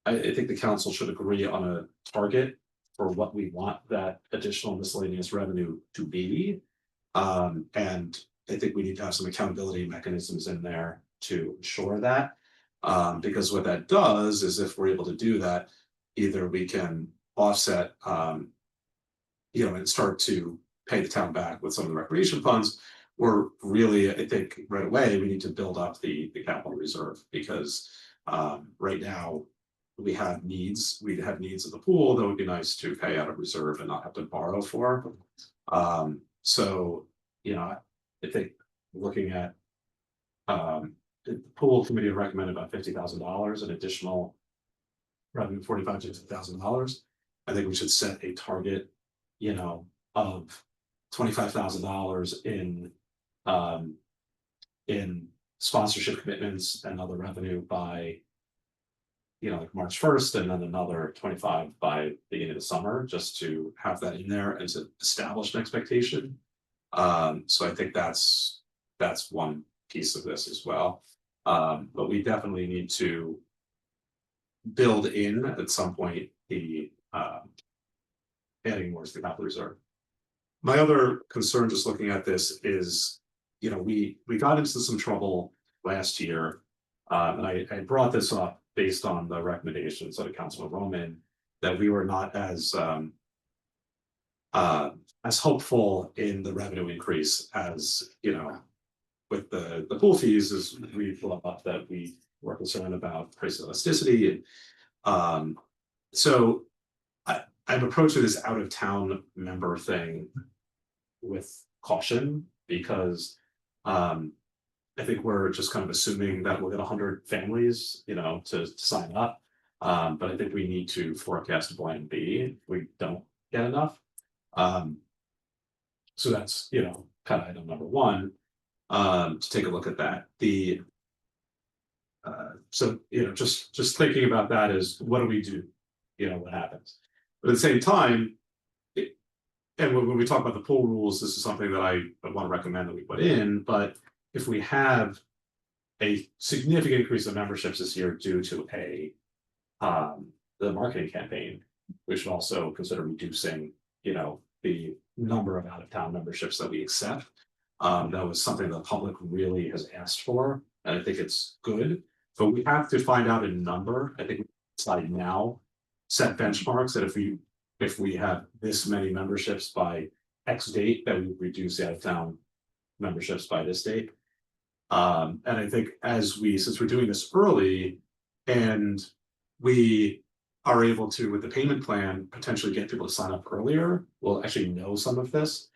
I think the council should agree on a target for what we want that additional miscellaneous revenue to be. And I think we need to have some accountability mechanisms in there to ensure that. Because what that does is if we're able to do that, either we can offset, and start to pay the town back with some of the recreation funds, or really, I think right away, we need to build up the capital reserve because right now we have needs of the pool that would be nice to pay out of reserve and not have to borrow for. So, I think looking at the pool committee recommended about $50,000 in additional revenue, $45,000 to $50,000. I think we should set a target, of $25,000 in sponsorship commitments and other revenue by, like March 1st, and then another 25 by the beginning of the summer, just to have that in there and to establish an expectation. So I think that's one piece of this as well. But we definitely need to build in at some point the adding more to the capital reserve. My other concern just looking at this is, we got into some trouble last year, and I brought this up based on the recommendations of Councilman Roman, that we were not as as hopeful in the revenue increase as, you know, with the pool fees is we blow up that we were concerned about price elasticity and so I'm approaching this out of town member thing with caution because I think we're just kind of assuming that we'll get 100 families, you know, to sign up. But I think we need to forecast plan B if we don't get enough. So that's, you know, kind of item number one, to take a look at that. So, you know, just thinking about that is what do we do? You know, what happens? But at the same time, and when we talk about the pool rules, this is something that I want to recommend that we put in, but if we have a significant increase in memberships this year due to the marketing campaign, we should also consider reducing, you know, the number of out-of-town memberships that we accept. That was something the public really has asked for, and I think it's good, but we have to find out a number. I think we decide now, set benchmarks that if we have this many memberships by X date, that we reduce the out-of-town memberships by this date. And I think since we're doing this early and we are able to, with the payment plan, potentially get people to sign up earlier, we'll actually know some of this.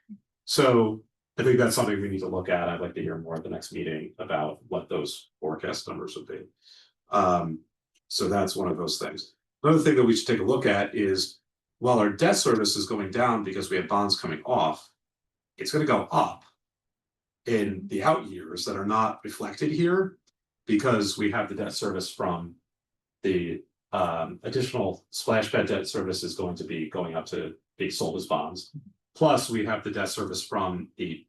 So I think that's something we need to look at. I'd like to hear more at the next meeting about what those forecast numbers would be. So that's one of those things. Another thing that we should take a look at is while our debt service is going down because we have bonds coming off, it's going to go up in the out years that are not reflected here because we have the debt service from the additional splash pad debt service is going to be going up to be sold as bonds. Plus we have the debt service from the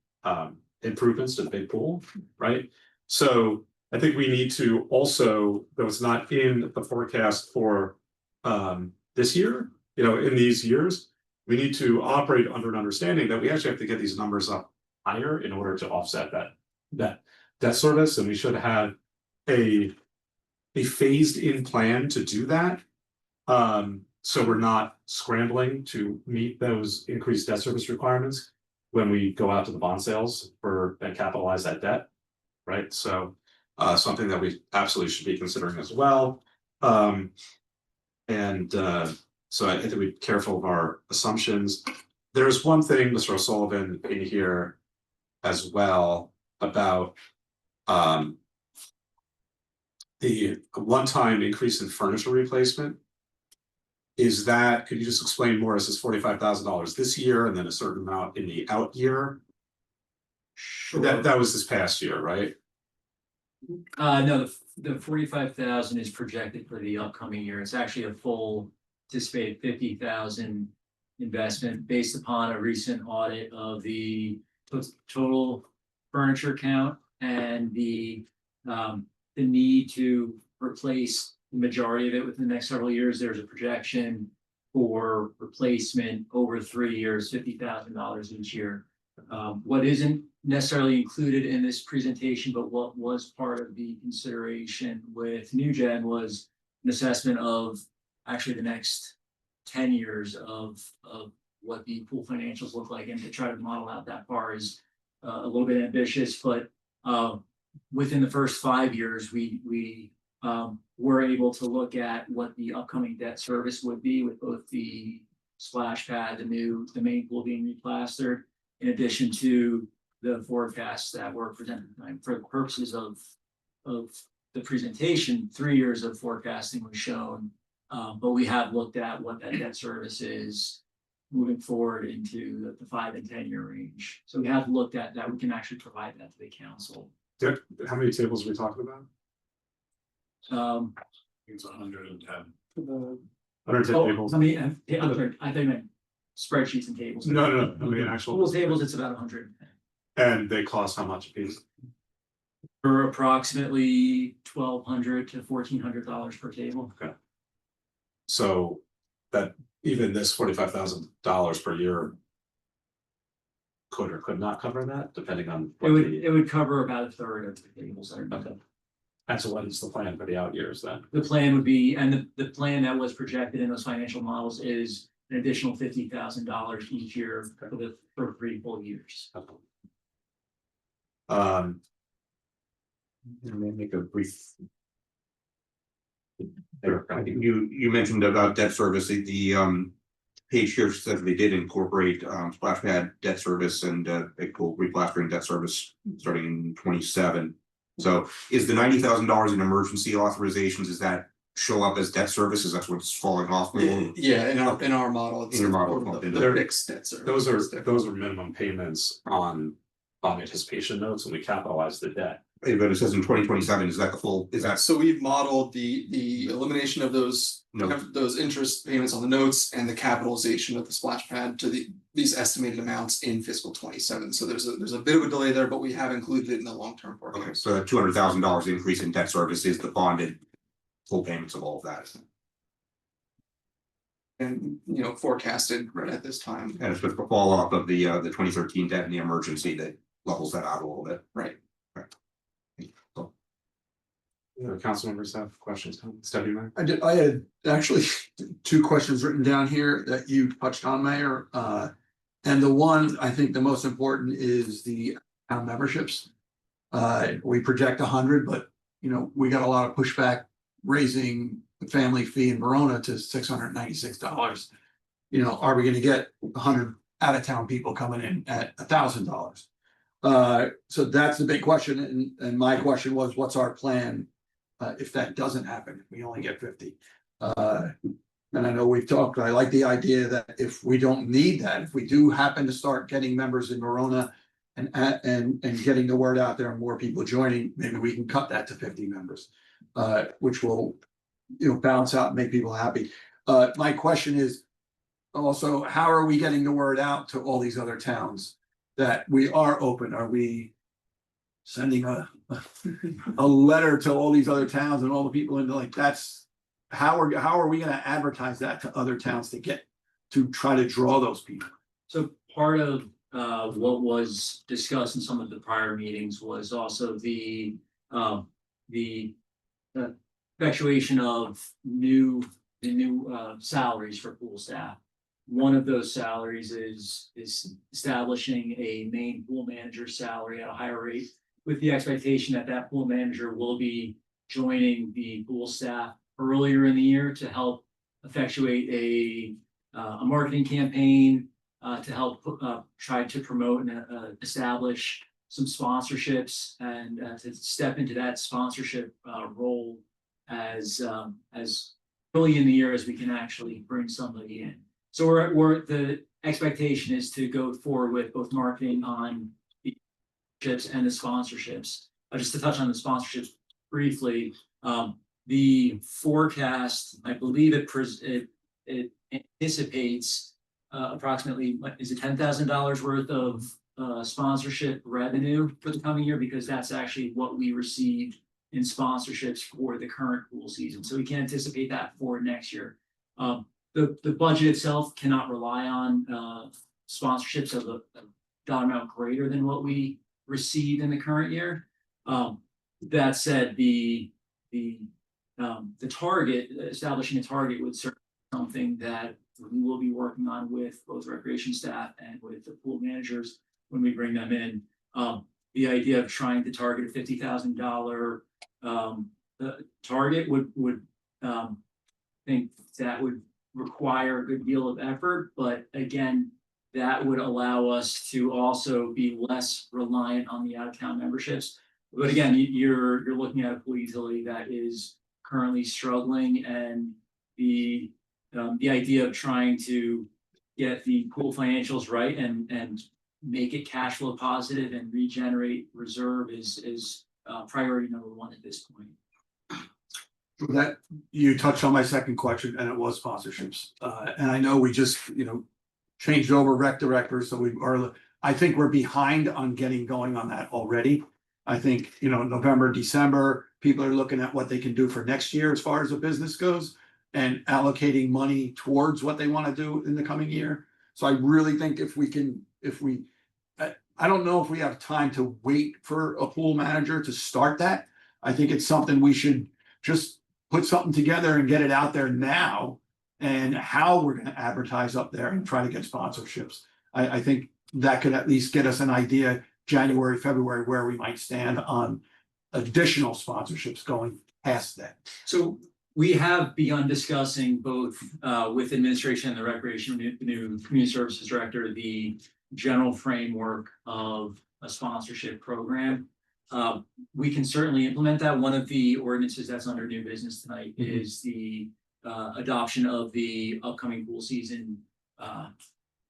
improvements to the big pool, right? So I think we need to also, though it's not in the forecast for this year, you know, in these years, we need to operate under an understanding that we actually have to get these numbers up higher in order to offset that debt service, and we should have a phased in plan to do that. So we're not scrambling to meet those increased debt service requirements when we go out to the bond sales and capitalize that debt, right? So something that we absolutely should be considering as well. So I think we'd be careful of our assumptions. There's one thing, Mr. O'Sullivan, in here as well about the one-time increase in furniture replacement. Is that, could you just explain more? Is this $45,000 this year and then a certain amount in the out year? Sure. That was this past year, right? No, the 45,000 is projected for the upcoming year. It's actually a full anticipated 50,000 investment based upon a recent audit of the total furniture count and the need to replace the majority of it within the next several years. There's a projection for replacement over 3 years, $50,000 each year. What isn't necessarily included in this presentation, but what was part of the consideration with New Gen was an assessment of actually the next 10 years of what the pool financials look like, and to try to model out that far is a little bit ambitious, but within the first 5 years, we were able to look at what the upcoming debt service would be with both the splash pad, the main pool being replastered, in addition to the forecasts that were presented. For the purposes of the presentation, 3 years of forecasting was shown, but we have looked at what that debt service is moving forward into the 5 and 10 year range. So we have looked at that. We can actually provide that to the council. How many tables are we talking about? It's 110. 110 Oh, tables. I mean, I'm sorry, I think I meant spreadsheets and tables. No. I mean actual. Pool tables, it's about 100. And they cost how much a piece? For approximately $1,200 to $1,400 per table. Okay. So that even this $45,000 per year could or could not cover that, depending on It would cover about a third of the tables that are needed. Okay. And so what is the plan for the out years then? The plan would be, and the plan that was projected in those financial models is an additional $50,000 each year for 3 full years. Let me make a brief. I think you mentioned about debt service, the page here says they did incorporate splash pad debt service and equal replastering debt service starting in 27. So is the $90,000 in emergency authorizations, does that show up as debt service? Is that what's falling off? Yeah, in our model, it's In your model, part of okay. the fixed debt service. Those are minimum payments on anticipation notes, and we capitalize the debt. But it says in 2027, is that the full, is that? So we've modeled the elimination of those interest payments on the notes and the capitalization of the splash pad to these estimated amounts in fiscal 27. So there's a bit of a delay there, but we have included it in the long-term forecast. Okay, so $200,000 increase in debt service is the bonded full payments of all of that. And forecasted right at this time. And it's just the fall off of the 2013 debt and the emergency that levels that out a little bit. Right. Council members have questions, Deputy Mayor? I had actually 2 questions written down here that you touched on, Mayor. And the one, I think the most important is the town memberships. We project 100, but we got a lot of pushback raising the family fee in Verona to $696. Are we gonna get 100 out of town people coming in at $1,000? So that's the big question. And my question was, what's our plan if that doesn't happen? We only get 50. And I know we've talked, I like the idea that if we don't need that, if we do happen to start getting members in Verona and getting the word out there and more people joining, maybe we can cut that to 50 members, which will, balance out and make people happy. My question is also, how are we getting the word out to all these other towns that we are open? Are we sending a letter to all these other towns and all the people in that's how are we going to advertise that to other towns to try to draw those people? So part of what was discussed in some of the prior meetings was also the effectuation of new salaries for pool staff. One of those salaries is establishing a main pool manager salary at a higher rate, with the expectation that that pool manager will be joining the pool staff earlier in the year to help effectuate a marketing campaign, to help try to promote and establish some sponsorships and to step into that sponsorship role as early in the year as we can actually bring somebody in. So we're the expectation is to go forward with both marketing on the ships and the sponsorships. Just to touch on the sponsorships briefly, the forecast, I believe it anticipates approximately, is it $10,000 worth of sponsorship revenue for the coming year, because that's actually what we received in sponsorships for the current pool season. So we can anticipate that for next year. The budget itself cannot rely on sponsorships of a dollar amount greater than what we received in the current year. That said, the target, establishing a target would certainly be something that we will be working on with both recreation staff and with the pool managers when we bring them in. The idea of trying to target a $50,000 target would think that would require a good deal of effort, but again, that would allow us to also be less reliant on the out-of-town memberships. But again, you're looking at a pool utility that is currently struggling, and the idea of trying to get the pool financials right and make it cash flow positive and regenerate reserve is priority number 1 at this point. That you touched on my second question, and it was sponsorships. And I know we just, changed over rec directors, so I think we're behind on getting going on that already. I think, November, December, people are looking at what they can do for next year as far as the business goes and allocating money towards what they want to do in the coming year. So I really think I don't know if we have time to wait for a pool manager to start that. I think it's something we should just put something together and get it out there now and how we're gonna advertise up there and try to get sponsorships. I think that could at least get us an idea, January, February, where we might stand on additional sponsorships going past that. So we have begun discussing both with administration and the recreation, the new community services director, the general framework of a sponsorship program. We can certainly implement that. One of the ordinances that's under new business tonight is the adoption of the upcoming pool season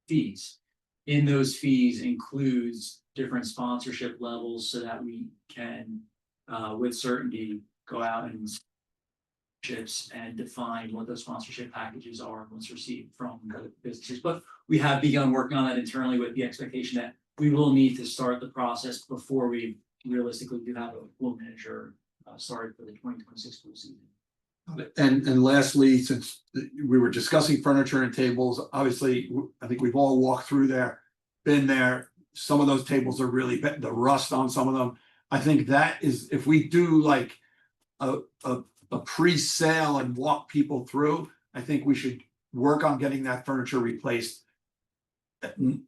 fees. In those fees includes different sponsorship levels so that we can with certainty go out and ships and define what those sponsorship packages are and what's received from the businesses. But we have begun working on that internally with the expectation that we will need to start the process before we realistically do have a pool manager started for the 2026 pool season. And lastly, since we were discussing furniture and tables, obviously, I think we've all walked through there, been there. Some of those tables are really the rust on some of them. I think that is, if we do like a pre-sale and walk people through, I think we should work on getting that furniture replaced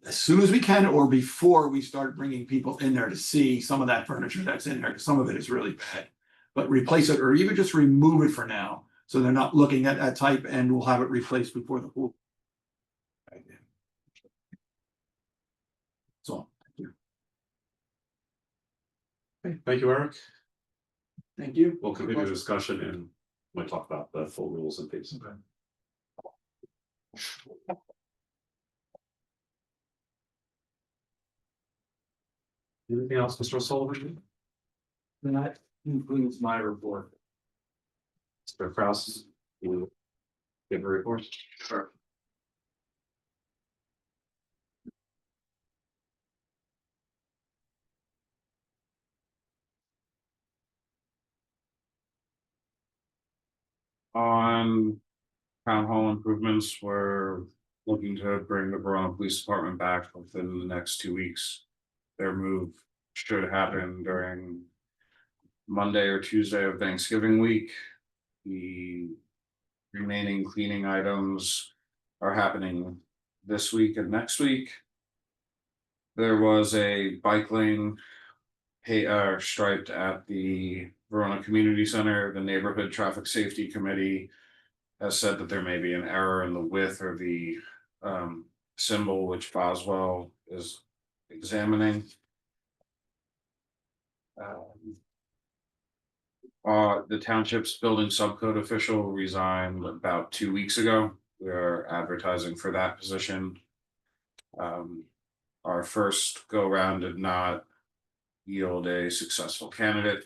as soon as we can, or before we start bringing people in there to see some of that furniture that's in there. Some of it is really bad. But replace it, or even just remove it for now, so they're not looking at that type, and we'll have it replaced before the pool. So, thank you. Okay, thank you, Eric. Thank you. We'll continue the discussion and we'll talk about the full rules and fees. Okay. Anything else, Mr. O'Sullivan? That concludes my report. Mr. Kraus, you give a report? Sure. On town hall improvements, we're looking to bring the Verona Police Department back within the next 2 weeks. Their move should happen during Monday or Tuesday of Thanksgiving week. The remaining cleaning items are happening this week and next week. There was a bike lane striped at the Verona Community Center. The Neighborhood Traffic Safety Committee has said that there may be an error in the width or the symbol, which Boswell is examining. The township's building subcode official resigned about 2 weeks ago. We are advertising for that position. Our first go round did not yield a successful candidate.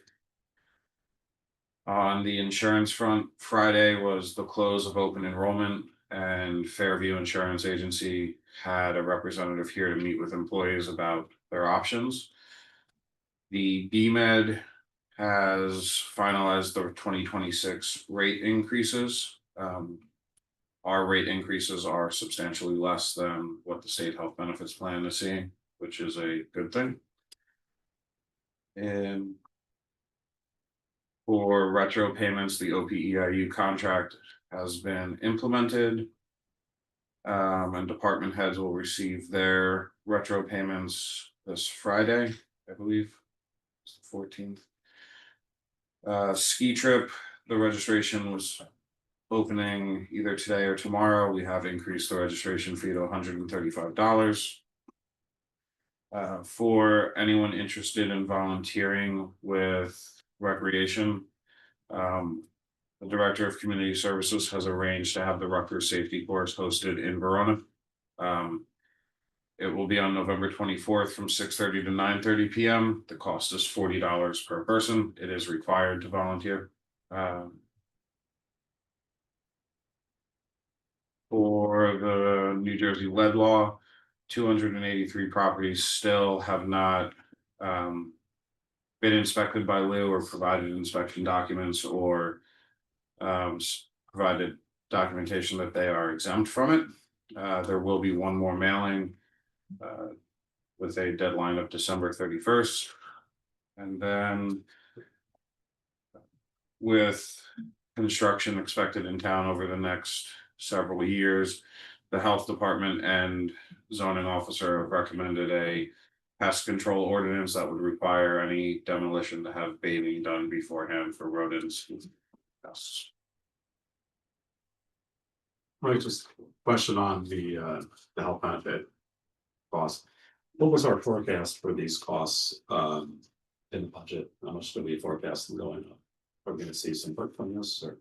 On the insurance front, Friday was the close of open enrollment, and Fairview Insurance Agency had a representative here to meet with employees about their options. The BMed has finalized the 2026 rate increases. Our rate increases are substantially less than what the state health benefits plan is seeing, which is a good thing. And for retro payments, the OPEIU contract has been implemented. And department heads will receive their retro payments this Friday, I believe. It's the 14th. Ski trip, the registration was opening either today or tomorrow. We have increased the registration fee to $135. For anyone interested in volunteering with recreation, the Director of Community Services has arranged to have the Rutgers Safety Course hosted in Verona. It will be on November 24th from 6:30 to 9:30 p.m. The cost is $40 per person. It is required to volunteer. For the New Jersey lead law, 283 properties still have not been inspected by Lou or provided inspection documents or provided documentation that they are exempt from it. There will be one more mailing with a deadline of December 31st. And then with construction expected in town over the next several years. The health department and zoning officer have recommended a pest control ordinance that would require any demolition to have baiting done beforehand for rodents and pests. Right, just a question on the health benefit cost. What was our forecast for these costs in the budget? How much do we forecast them going up? Are we gonna see some work from this or?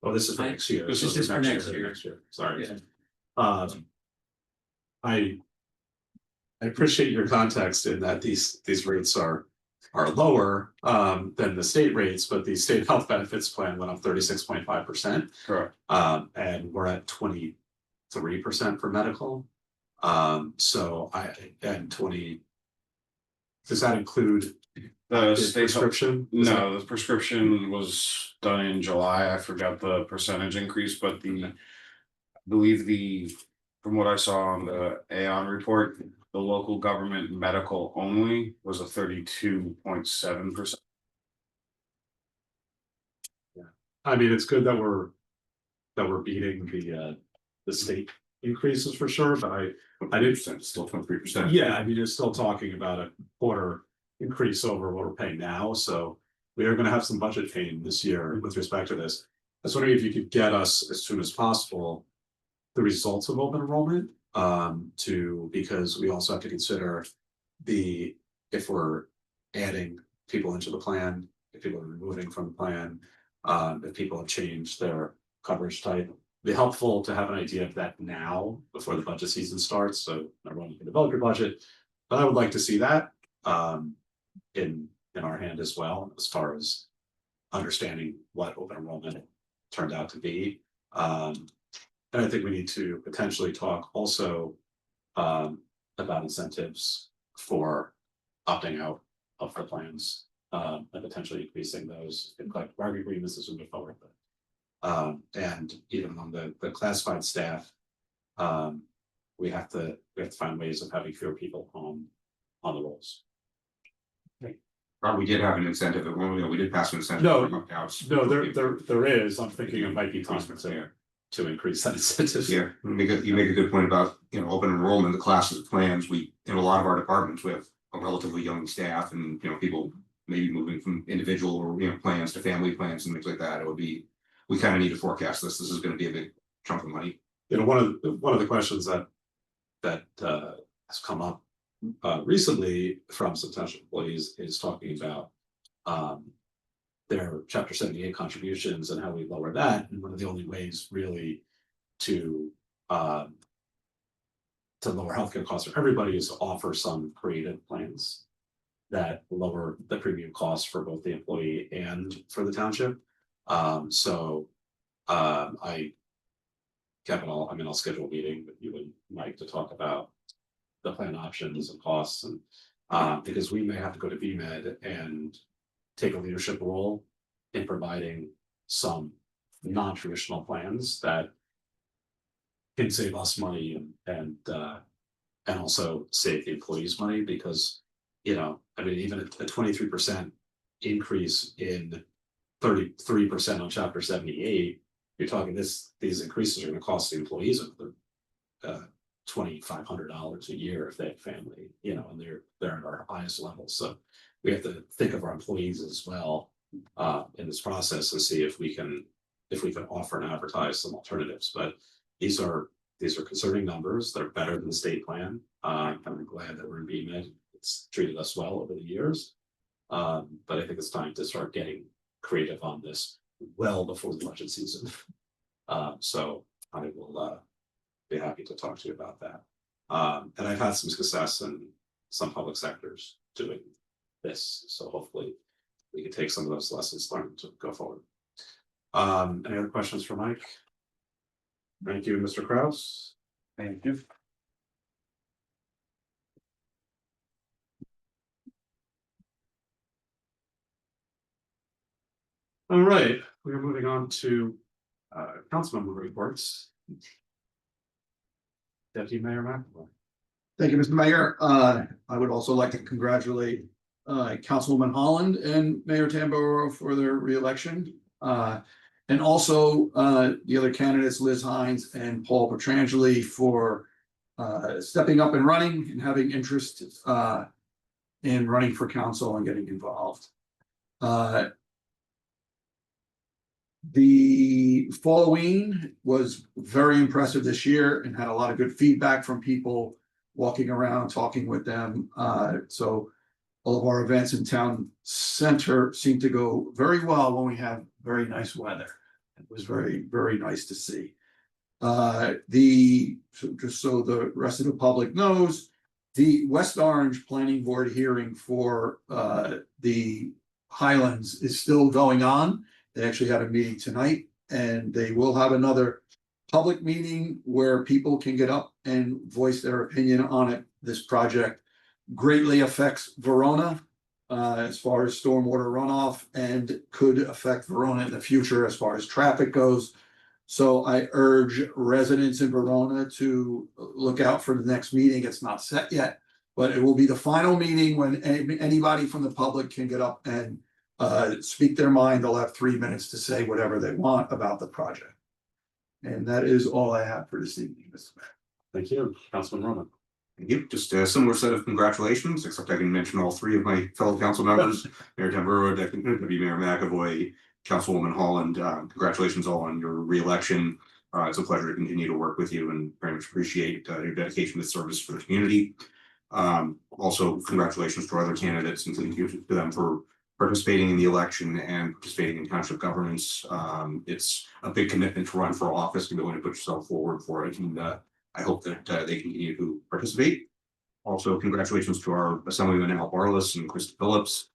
Oh, this is for next year. This is for next year. Next year, sorry. Yeah. I appreciate your context in that these rates are lower than the state rates, but the state health benefits plan went up 36.5%. Correct. And we're at 23% for medical. So and 20. Does that include The the state prescription? No, the prescription was done in July. I forgot the percentage increase, but I believe from what I saw on the Aon report, the local government medical only was a 32.7%. I mean, it's good that we're beating the state increases for sure, but I didn't. Still 23%. Yeah, I mean, you're still talking about a quarter increase over what we're paying now, so we are gonna have some budget pain this year with respect to this. I was wondering if you could get us as soon as possible the results of open enrollment, because we also have to consider if we're adding people into the plan, if people are removing from the plan, if people have changed their coverage type. It'd be helpful to have an idea of that now before the budget season starts, so everyone can develop your budget. But I would like to see that in our hand as well, as far as understanding what open enrollment turned out to be. And I think we need to potentially talk also about incentives for opting out of the plans and potentially increasing those in collective bargaining agreements as we move forward. And even on the classified staff, we have to find ways of having fewer people on the rolls. We did have an incentive, we did pass an incentive. No, for opt-outs. No, there is. I'm thinking it might be time to increase that incentive. Yeah, you make a good point about, open enrollment, the classes plans, in a lot of our departments, we have a relatively young staff and, people maybe moving from individual or, plans to family plans and things like that. We kind of need to forecast this. This is gonna be a big chunk of money. One of the questions that has come up recently from some township employees is talking about their chapter 78 contributions and how we lower that. And one of the only ways really to lower healthcare costs for everybody is to offer some creative plans that lower the premium costs for both the employee and for the township. Kevin, I'll schedule a meeting with you and Mike to talk about the plan options and costs and because we may have to go to BMed and take a leadership role in providing some non-traditional plans that can save us money and also save the employees money because, even a 23% increase in 33% on chapter 78, you're talking these increases are going to cost the employees $2,500 a year if they have family, and they're at our highest levels. So we have to think of our employees as well in this process and see if we can offer and advertise some alternatives. But these are concerning numbers. They're better than the state plan. I'm glad that we're in BMed. It's treated us well over the years. But I think it's time to start getting creative on this well before the budget season. So I will be happy to talk to you about that. And I've had some success in some public sectors doing this, so hopefully we can take some of those lessons learned to go forward. Any other questions for Mike? Thank you, Mr. Kraus. Thank you. All right, we are moving on to council member reports. Deputy Mayor McAvoy. Thank you, Mr. Mayor. I would also like to congratulate Councilwoman Holland and Mayor Tamboro for their reelection. And And also, the other candidates, Liz Hines and Paul Petrangeli, for stepping up and running and having interest in running for council and getting involved. The Halloween was very impressive this year and had a lot of good feedback from people walking around, talking with them. So all of our events in town center seem to go very well when we have very nice weather. It was very, very nice to see. Just so the rest of the public knows, the West Orange Planning Board hearing for the Highlands is still going on. They actually had a meeting tonight, and they will have another public meeting where people can get up and voice their opinion on it. This project greatly affects Verona as far as stormwater runoff, and could affect Verona in the future as far as traffic goes. So I urge residents in Verona to look out for the next meeting. It's not set yet, but it will be the final meeting when anybody from the public can get up and speak their mind. They'll have 3 minutes to say whatever they want about the project. And that is all I have for this evening, Mr. Mayor. Thank you, Councilman Roman. Thank you. Just a similar set of congratulations, except I can mention all three of my fellow council members, Mayor Tamburro, Deputy Mayor McAvoy, Councilwoman Holland. Congratulations all on your reelection. It's a pleasure to continue to work with you and very much appreciate your dedication to service for the community. Also, congratulations to our other candidates, and thank you to them for participating in the election and participating in township governance. It's a big commitment to run for office and going to put yourself forward for it. And I hope that they continue to participate. Also, congratulations to our Assemblyman Al Barlas and Krista Phillips,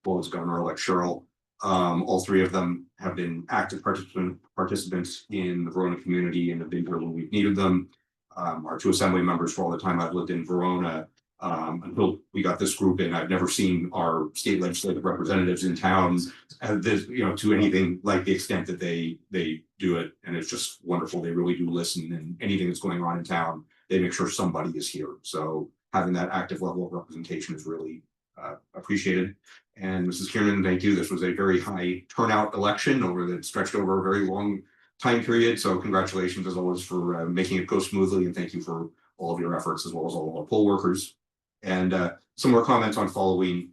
as well as Governor-elect Cheryl. All three of them have been active participants in the Verona community and have been here when we've needed them. Our two assembly members for all the time I've lived in Verona. Until we got this group in, I've never seen our state legislative representatives in towns have this, to anything like the extent that they do it. And it's just wonderful. They really do listen, and anything that's going on in town, they make sure somebody is here. So having that active level of representation is really appreciated. And Mrs. Kiernan, thank you. This was a very high turnout election that stretched over a very long time period. So congratulations as always for making it go smoothly, and thank you for all of your efforts, as well as all of our poll workers. And some more comments on Halloween.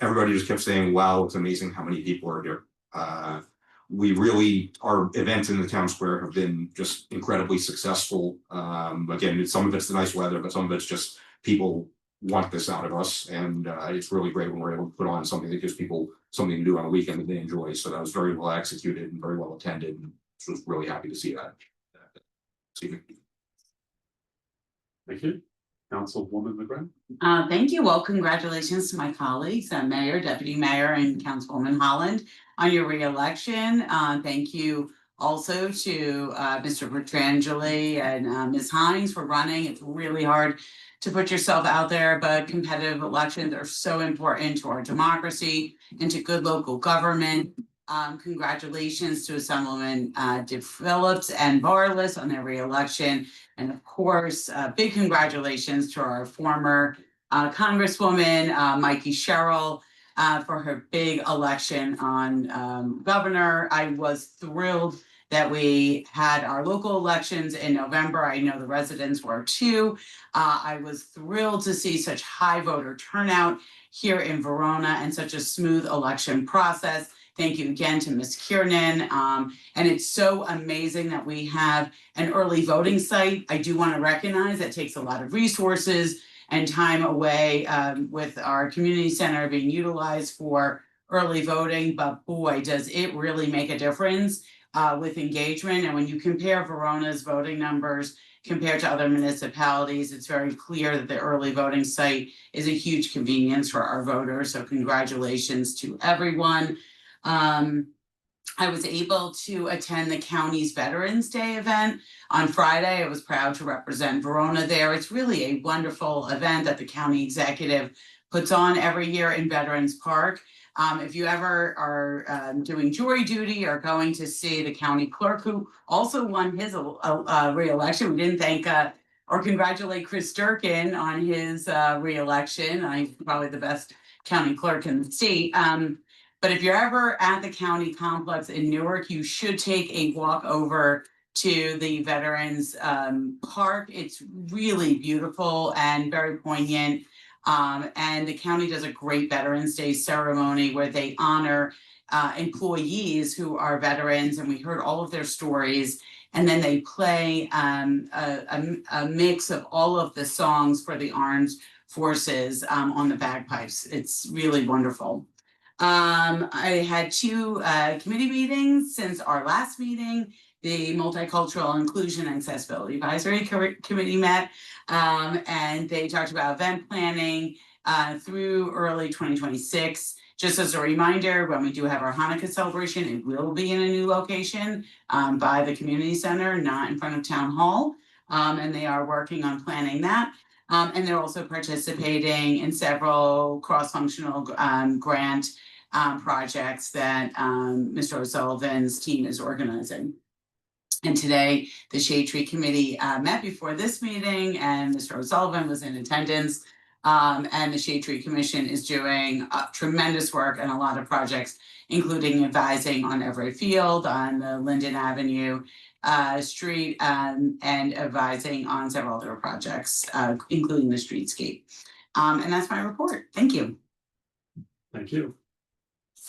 Everybody just kept saying, wow, it's amazing how many people are here. Our events in the town square have been just incredibly successful. Again, some of it's the nice weather, but some of it's just people want this out of us. And it's really great when we're able to put on something that gives people something to do on a weekend that they enjoy. So that was very well executed and very well attended. And I was really happy to see that. Thank you. Councilwoman McGrath. Thank you. Well, congratulations to my colleagues, Mayor, Deputy Mayor, and Councilwoman Holland on your reelection. Thank you also to Mr. Petrangeli and Ms. Hines for running. It's really hard to put yourself out there, but competitive elections are so important to our democracy and to good local government. Congratulations to Assemblyman Phillips and Barlas on their reelection. And of course, big congratulations to our former Congresswoman, Mikey Sherrill, for her big election on governor. I was thrilled that we had our local elections in November. I know the residents were too. I was thrilled to see such high voter turnout here in Verona and such a smooth election process. Thank you again to Ms. Kiernan. And it's so amazing that we have an early voting site. I do want to recognize that takes a lot of resources and time away with our community center being utilized for early voting. But boy, does it really make a difference with engagement. And when you compare Verona's voting numbers compared to other municipalities, it's very clear that the early voting site is a huge convenience for our voters. So congratulations to everyone. I was able to attend the county's Veterans Day event on Friday. I was proud to represent Verona there. It's really a wonderful event that the county executive puts on every year in Veterans Park. If you ever are doing jury duty or going to see the county clerk, who also won his re-election, we didn't thank or congratulate Chris Durkin on his re-election. He's probably the best county clerk in the state. But if you're ever at the county complex in Newark, you should take a walk over to the Veterans Park. It's really beautiful and very poignant. And the county does a great Veterans Day ceremony where they honor employees who are veterans, and we heard all of their stories. And then they play a mix of all of the songs for the armed forces on the bagpipes. It's really wonderful. I had two committee meetings since our last meeting. The Multicultural Inclusion and Accessibility Advisory Committee met, and they talked about event planning through early 2026. Just as a reminder, when we do have our Hanukkah celebration, it will be in a new location by the community center, not in front of town hall. And they are working on planning that. And they're also participating in several cross-functional grant projects that Mr. O'Sullivan's team is organizing. And today, the Shade Tree Committee met before this meeting, and Mr. O'Sullivan was in attendance. And the Shade Tree Commission is doing tremendous work and a lot of projects, including advising on Everett Field, on the Linden Avenue street, and advising on several other projects, including the streetscape. And that's my report. Thank you. Thank you.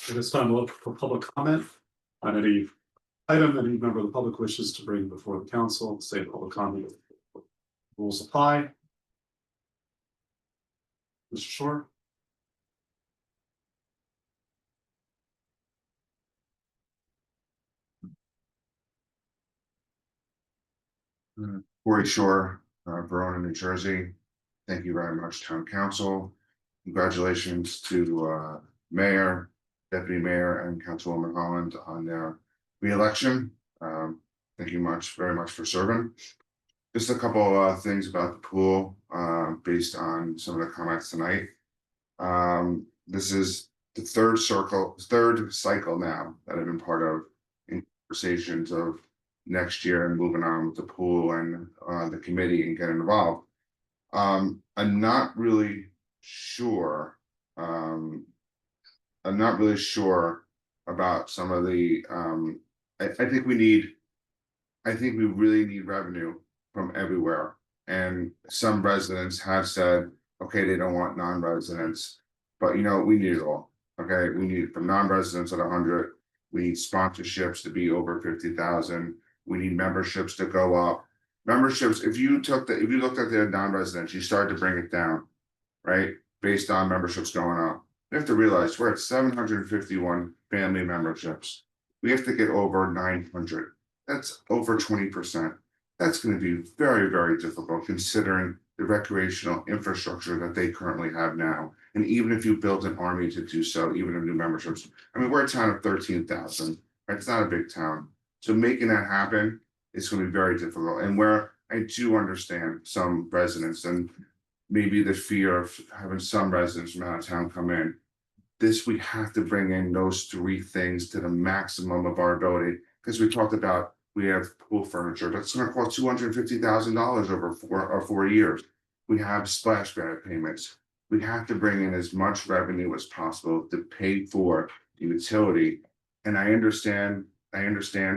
At this time, we'll look for public comment on any item that any member of the public wishes to bring before the council. Say public comment. Rules apply. Mr. Shore. Corey Shore, Verona, New Jersey. Thank you very much, Town Council. Congratulations to Mayor, Deputy Mayor, and Councilwoman Holland on their re-election. Thank you very much for serving. Just a couple things about the pool, based on some of the comments tonight. This is the third cycle now that I've been part of in conversations of next year and moving on with the pool and the committee and getting involved. I'm not really sure. I'm not really sure about some of the. I think we really need revenue from everywhere. And some residents have said, okay, they don't want non-residents, but we need it all. Okay, we need from non-residents at 100. We need sponsorships to be over 50,000. We need memberships to go up. Memberships, if you looked at the non-residents, you started to bring it down, right? Based on memberships going up. You have to realize we're at 751 family memberships. We have to get over 900. That's over 20%. That's going to be very, very difficult considering the recreational infrastructure that they currently have now. And even if you build an army to do so, even in new memberships, I mean, we're a town of 13,000, right? It's not a big town. So making that happen is going to be very difficult. And where I do understand some residents and maybe the fear of having some residents from out of town come in, we have to bring in those three things to the maximum of our ability. Because we talked about, we have pool furniture that's going to cost $250,000 over 4 years. We have splash pad payments. We have to bring in as much revenue as possible to pay for the utility. And I understand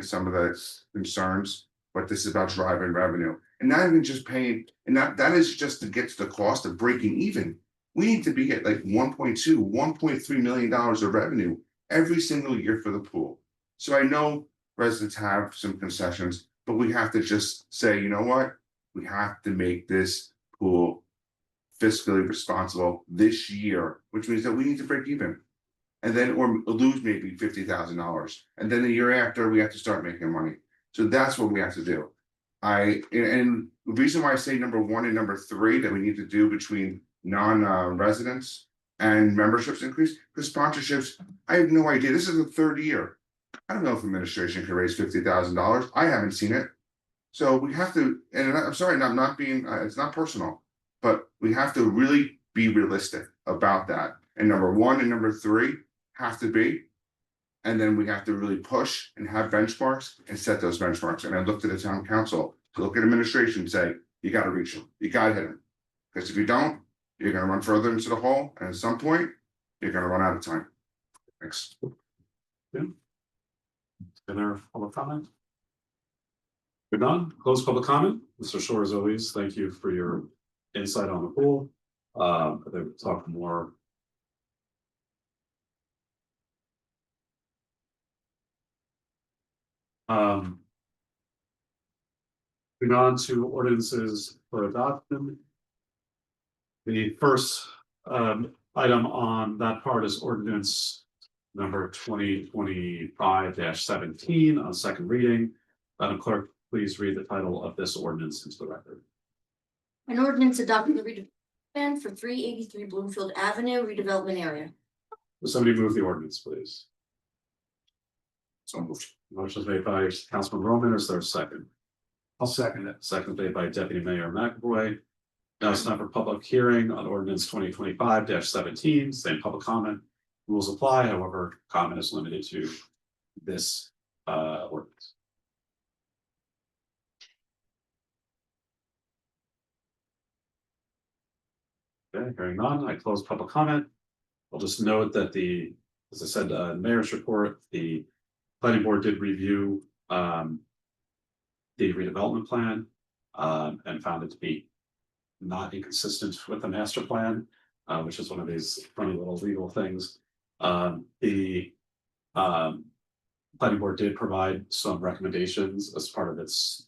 some of the concerns, but this is about driving revenue and not even just paying. And that is just to get to the cost of breaking even. We need to be at like $1.3 million of revenue every single year for the pool. So I know residents have some concessions, but we have to just say, you know what? We have to make this pool fiscally responsible this year, which means that we need to break even. And then, or lose maybe $50,000. And then the year after, we have to start making money. So that's what we have to do. And the reason why I say number 1 and number 3 that we need to do between non-residents and memberships increase, because sponsorships, I have no idea. This is the 3rd year. I don't know if administration can raise $50,000. I haven't seen it. So we have to, and I'm sorry, I'm not being, it's not personal, but we have to really be realistic about that. And number 1 and number 3 have to be, and then we have to really push and have benchmarks and set those benchmarks. And I look to the town council to look at administration and say, you got to reach them, you got to hit them. Because if you don't, you're going to run further into the hole. And at some point, you're going to run out of time. Thanks. Other public comment? Good none, close public comment. Mr. Shore, as always, thank you for your insight on the pool. They will talk more. Moving on to ordinances for adoption. The first item on that part is ordinance number 2025-17 on second reading. Madam Clerk, please read the title of this ordinance into the record. An ordinance adopting the redevelopment plan for 383 Bloomfield Avenue redevelopment area. Will somebody move the ordinance, please? So moved. Motion is made by Councilman Roman. Is there a second? I'll second it. Second made by Deputy Mayor McAvoy. Now it's time for public hearing on ordinance 2025-17, same public comment. Rules apply, however, comment is limited to this ordinance. Okay, hearing none, I close public comment. I'll just note that as I said, mayor's report, the planning board did review the redevelopment plan and found it to be not inconsistent with the master plan, which is one of these funny little legal things. The planning board did provide some recommendations as part of its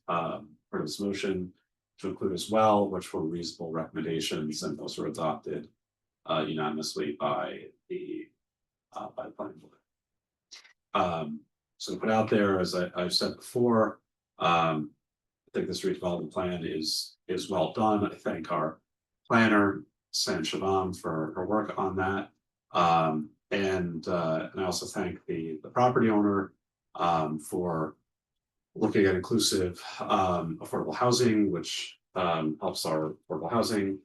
motion to include as well, which were reasonable recommendations, and those were adopted unanimously by the planning board. So to put out there, as I've said before, I think this redevelopment plan is well done. I thank our planner, San Shavam, for her work on that. And I also thank the property owner for looking at inclusive affordable housing, which helps our affordable housing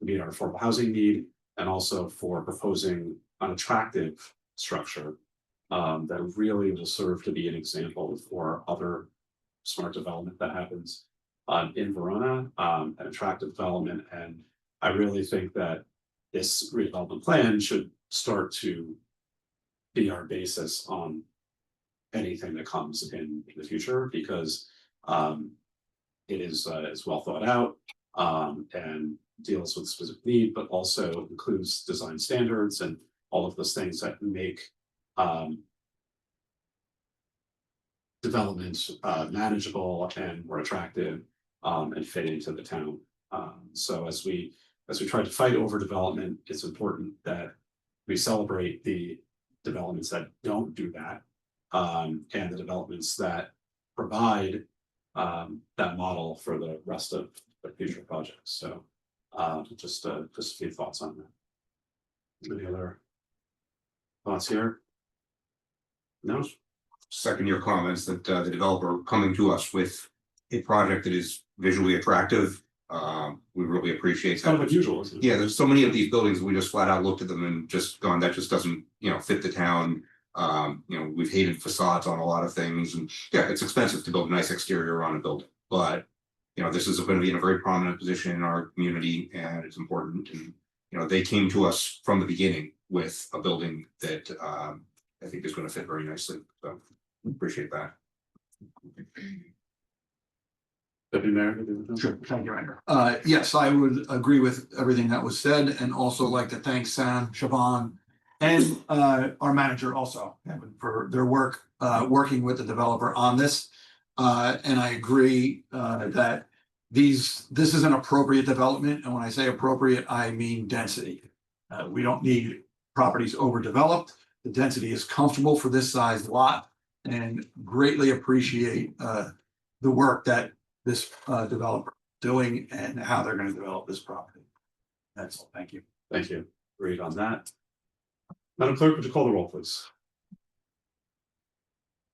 meet our affordable housing need, and also for proposing an attractive structure that really will serve to be an example for other smart development that happens in Verona, an attractive development. And I really think that this redevelopment plan should start to be our basis on anything that comes in the future, because it is well thought out and deals with specific need, but also includes design standards and all of those things that make development manageable and more attractive and fit into the town. So as we try to fight over development, it's important that we celebrate the developments that don't do that, and the developments that provide that model for the rest of the future projects. So just a few thoughts on that. Any other thoughts here? No? Second your comments that the developer coming to us with a project that is visually attractive. We really appreciate It's kind that. of unusual, isn't it? Yeah, there's so many of these buildings, we just flat out looked at them and just gone, that just doesn't, fit the town. We've hated facades on a lot of things, and yeah, it's expensive to build a nice exterior on a building, but this is going to be in a very prominent position in our community, and it's important. And they came to us from the beginning with a building that I think is going to fit very nicely. So appreciate that. Deputy Mayor? Sure, thank you, Andrew. Yes, I would agree with everything that was said, and also like to thank Sam, Siobhan, and our manager also for their work working with the developer on this. And I agree that this is an appropriate development, and when I say appropriate, I mean density. We don't need properties overdeveloped. The density is comfortable for this size lot, and greatly appreciate the work that this developer doing and how they're going to develop this property. That's all. Thank you. Thank you. Agreed on that. Madam Clerk, would you call the roll, please?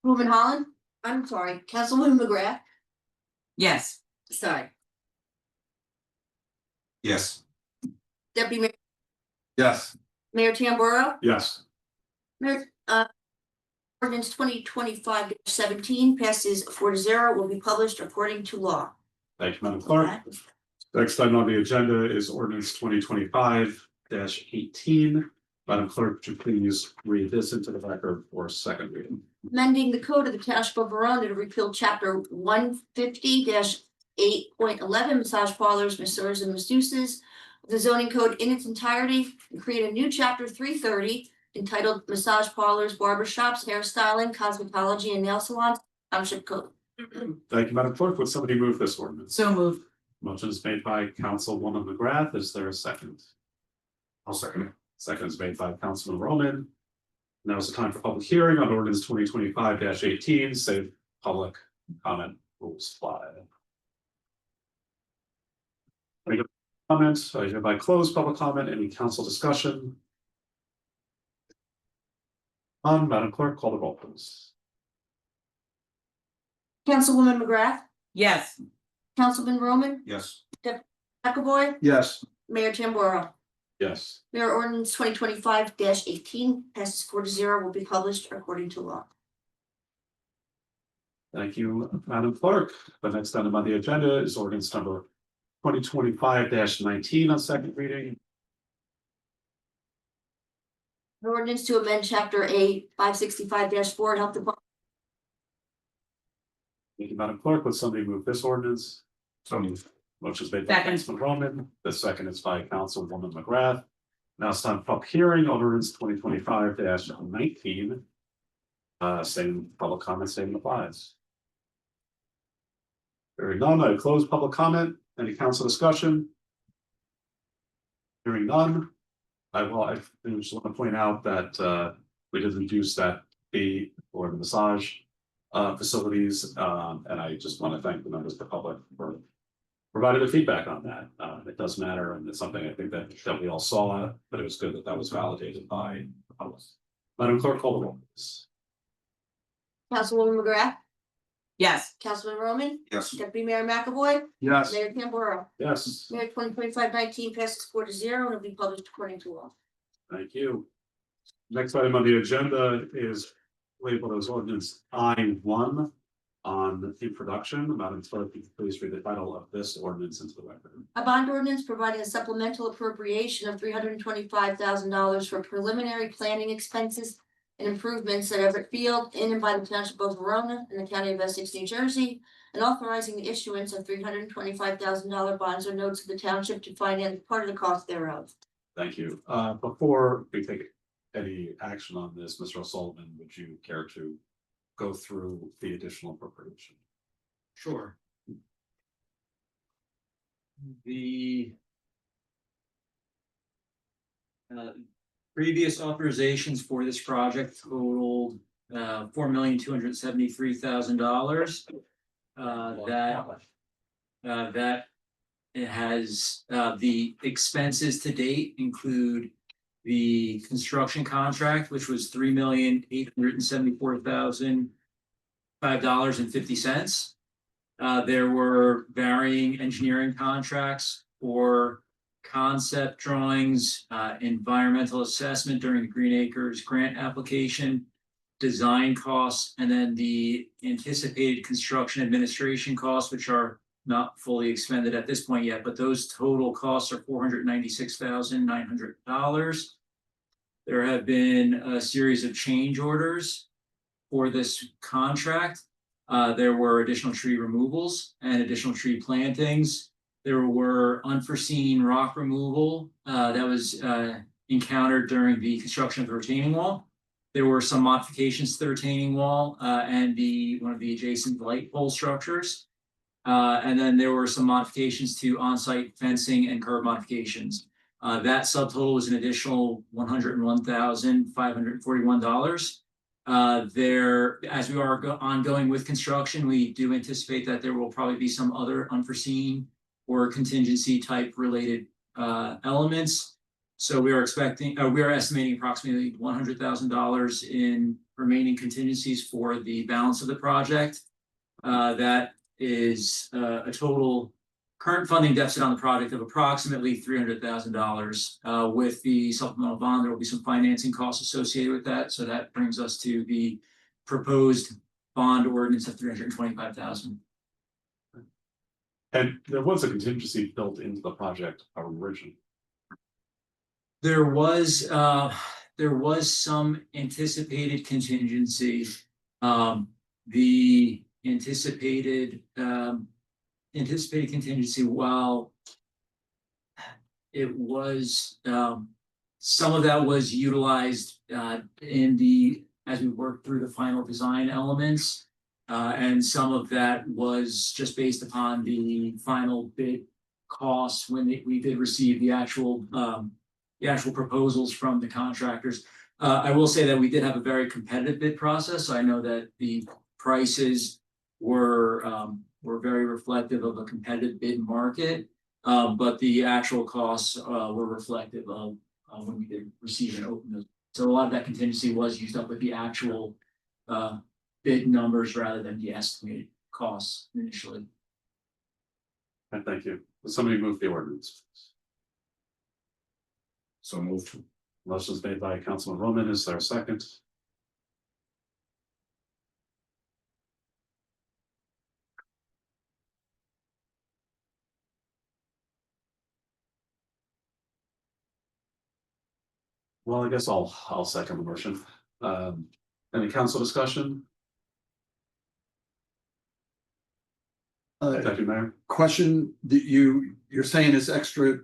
Councilwoman Holland, I'm sorry, Councilwoman McGrath, Yes. sorry, Yes. Deputy Mayor, Yes. Mayor Tamboro, Yes. Mayor, ordinance 2025-17 passes 4-0, will be published according to law. Thank you, Madam Clerk. Next item on the agenda is ordinance 2025-18. Madam Clerk, would you please read this into the record for second reading? Amending the code of the Township of Verona to repeal chapter 150-8.11 massage parlors, masseurs and masseuses of the zoning code in its entirety and create a new chapter 330 entitled Massage Parlors, Barbershops, Hairstyling, Cosmetology and Nail Salons, Township Code. Thank you, Madam Clerk. Would somebody move this ordinance? So moved. Motion is made by Councilwoman McGrath. Is there a second? I'll second it. Second is made by Councilman Roman. Now is the time for public hearing on ordinance 2025-18. Save public comment rules apply. Any comments? I hereby close public comment. Any council discussion? Madam Clerk, call the roll, please. Councilwoman McGrath, Yes. Councilman Roman, Yes. McAvoy, Yes. Mayor Tamboro. Yes. Mayor ordinance 2025-18 passes 4-0, will be published according to law. Thank you, Madam Clerk. The next item on the agenda is ordinance number 2025-19 on second reading. An ordinance to amend chapter A 565-4 Health Department. Thank you, Madam Clerk. Would somebody move this ordinance? So moved. Motion is made by Second. Councilman Roman. The second is by Councilwoman McGrath. Now it's time for public hearing on ordinance 2025-19. Same public comment, same applies. Hearing none, I close public comment. Any council discussion? Hearing none. I just want to point out that we did reduce that fee for the massage facilities, and I just want to thank the members of the public for providing the feedback on that. It does matter, and it's something I think that we all saw, but it was good that that was validated by the public. Madam Clerk, call the roll, please. Councilwoman McGrath, Yes. Councilman Roman, Yes. Deputy Mayor McAvoy, Yes. Mayor Tamboro. Yes, Mayor 2025-19 passes 4-0 and will be published according to law. thank you. Next item on the agenda is labeled as ordinance I-1 on introduction. Madam Clerk, please read the title of this ordinance into the record. A bond ordinance providing a supplemental appropriation of $325,000 for preliminary planning expenses and improvements at Everett Field in and by the Township of Verona in the County of Essex, New Jersey, and authorizing the issuance of $325,000 bonds or notes of the township to finance part of the cost thereof. Thank you. Before we take any action on this, Mr. O'Sullivan, would you care to go through the additional appropriation? Sure. The previous authorizations for this project totaled $4,273,000. That it has the expenses to date include the construction contract, which was $3,874,005.50. There were varying engineering contracts for concept drawings, environmental assessment during the Green Acres grant application, design costs, and then the anticipated construction administration costs, which are not fully expended at this point yet, but those total costs are $496,900. There have been a series of change orders for this contract. There were additional tree removals and additional tree plantings. There were unforeseen rock removal that was encountered during the construction of the retaining wall. There were some modifications to the retaining wall and one of the adjacent light pole structures. And then there were some modifications to on-site fencing and curb modifications. That subtotal was an additional $101,541. As we are ongoing with construction, we do anticipate that there will probably be some other unforeseen or contingency type related elements. So we are estimating approximately $100,000 in remaining contingencies for the balance of the project. That is a total current funding deficit on the project of approximately $300,000. With the supplemental bond, there will be some financing costs associated with that. So that brings us to the proposed bond ordinance of $325,000. And there was a contingency built into the project originally. There was there was some anticipated contingency. The anticipated contingency, while it was, some of that was utilized as we worked through the final design elements. And some of that was just based upon the final bid costs when we did receive the actual proposals from the contractors. I will say that we did have a very competitive bid process. I know that the prices were very reflective of a competitive bid market. But the actual costs were reflective of when we did receive and open those. So a lot of that contingency was used up with the actual bid numbers rather than the estimated costs initially. And thank you. Will somebody move the ordinance? So moved. Motion is made by Councilman Roman. Is there a second? Well, I guess I'll second the motion. Any council discussion? Deputy Mayor? Question that you're saying is extra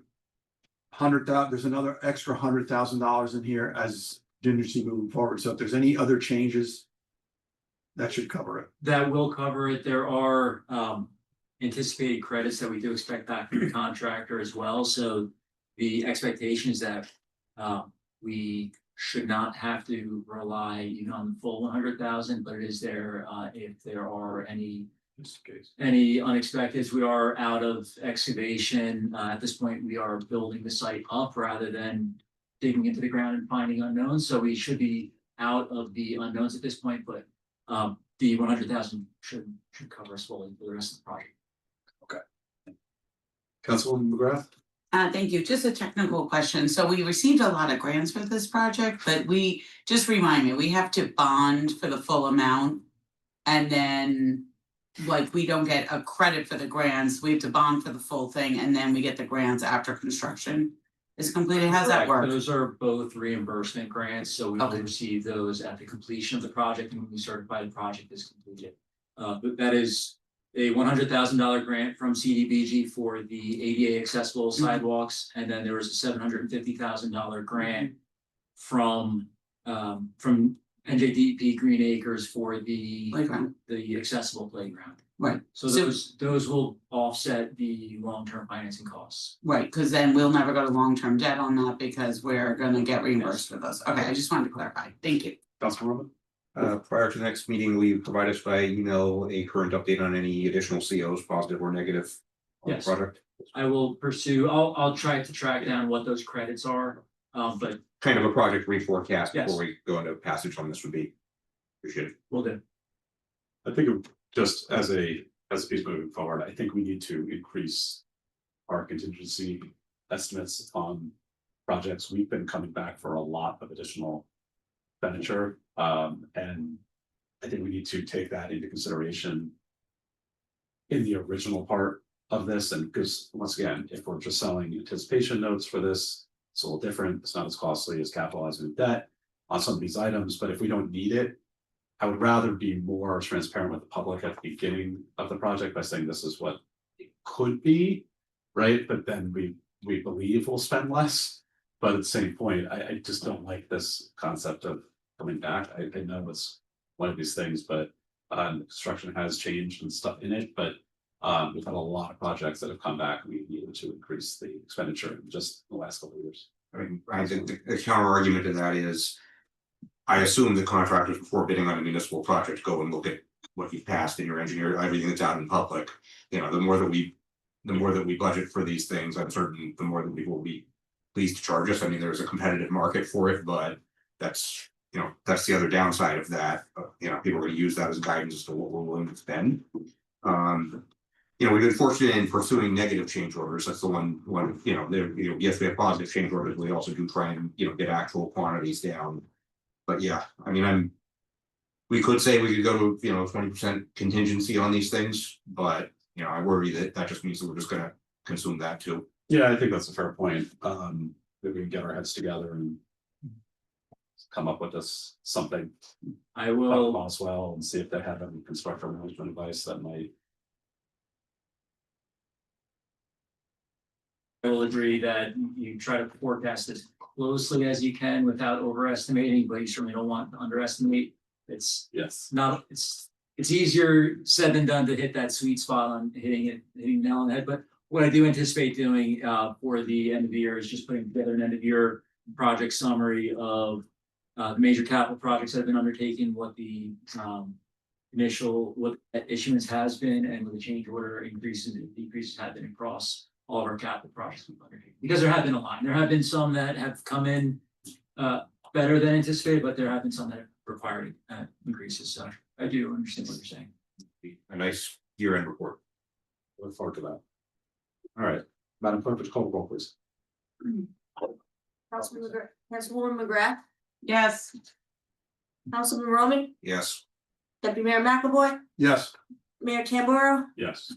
there's another extra $100,000 in here as contingency moving forward. So if there's any other changes, that should cover it. That will cover it. There are anticipated credits that we do expect back from the contractor as well. So the expectation is that we should not have to rely even on the full 100,000, but it is there if there are any unexpected. We are out of excavation. At this point, we are building the site up rather than digging into the ground and finding unknowns. So we should be out of the unknowns at this point, but the 100,000 should cover us fully for the rest of the project. Okay. Councilwoman McGrath? Thank you. Just a technical question. So we received a lot of grants for this project, but just remind me, we have to bond for the full amount. And then we don't get a credit for the grants. We have to bond for the full thing and then we get the grants after construction is completed. How's that work? Those are both reimbursement grants, so we will Okay. receive those at the completion of the project and when we certify the project is completed. But that is a $100,000 grant from CDBG for the ADA accessible sidewalks, and then there was a $750,000 grant from NJDP Green Acres for the Playground. the accessible playground. Right. So those will offset the long-term financing costs. Right, because then we'll never go to long-term debt on that because we're gonna get reimbursed for those. Okay, I just wanted to clarify. Thank you. Councilman Roman? Prior to the next meeting, will you provide us by email a current update on any additional COs, positive or negative on the Yes. project? I will pursue, I'll try to track down what those credits are, but Kind of a project reforecast Yes. before we go into passage on this would be appreciated. we'll do. I think just as a piece moving forward, I think we need to increase our contingency estimates on projects. We've been coming back for a lot of additional expenditure. And I think we need to take that into consideration in the original part of this. And because once again, if we're just selling anticipation notes for this, it's a little different. It's not as costly as capitalizing debt on some of these items, but if we don't need it, I would rather be more transparent with the public at the beginning of the project by saying this is what it could be, right? But then we believe we'll spend less. But at the same point, I just don't like this concept of coming back. I know it's one of these things, but construction has changed and stuff in it, but we've had a lot of projects that have come back. We needed to increase the expenditure in just the last couple of years. I mean, I think the counter argument to that is, I assume the contractors before bidding on a municipal project go and look at what you've passed in your engineer, everything that's out in public. You know, the more that we budget for these things, I'm certain the more that people will be pleased to charge us. I mean, there's a competitive market for it, but that's the other downside of that. People are going to use that as guidance as to what we're willing to spend. We've been fortunate in pursuing negative change orders. That's the one, yes, we have positive change orders. We also do try and, get actual quantities down. But yeah, I mean, we could say we could go to, 20% contingency on these things, but, I worry that just means that we're just gonna consume that too. Yeah, I think that's a fair point. That we can get our heads together and come up with us something. I Talk will. about as well and see if they have any construction management advice that might. I will agree that you try to forecast as closely as you can without overestimating, but you certainly don't want to underestimate. It's Yes. not, it's easier said than done to hit that sweet spot on hitting nail on the head, but what I do anticipate doing for the end of the year is just putting together an end of year project summary of the major capital projects that have been undertaken, what the initial, what that issuance has been, and what the change order increases and decreases have been across all of our capital projects we've undertaken. Because there have been a lot. There have been some that have come in better than anticipated, but there have been some that have required increases. So I do understand what you're saying. A nice year-end report. Look forward to that. All right, Madam Clerk, would you call the roll, please? Councilwoman McGrath, Yes. Councilman Roman, Yes. Deputy Mayor McAvoy, Yes. Mayor Tamboro. Yes.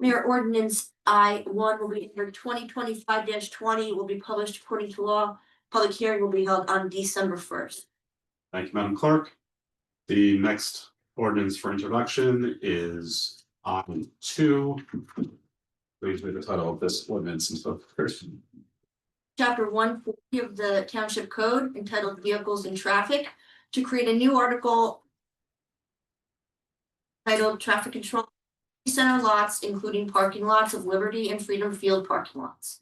Mayor Ordinance I-1 will be numbered 2025-20, will be published according to law. Public hearing will be held on December 1st. Thank you, Madam Clerk. The next ordinance for introduction is I-2. Please read the title of this ordinance and so first. Chapter 140 of the Township Code entitled Vehicles and Traffic, to create a new article titled Traffic Control Center Lots, including parking lots of Liberty and Freedom Field parking lots.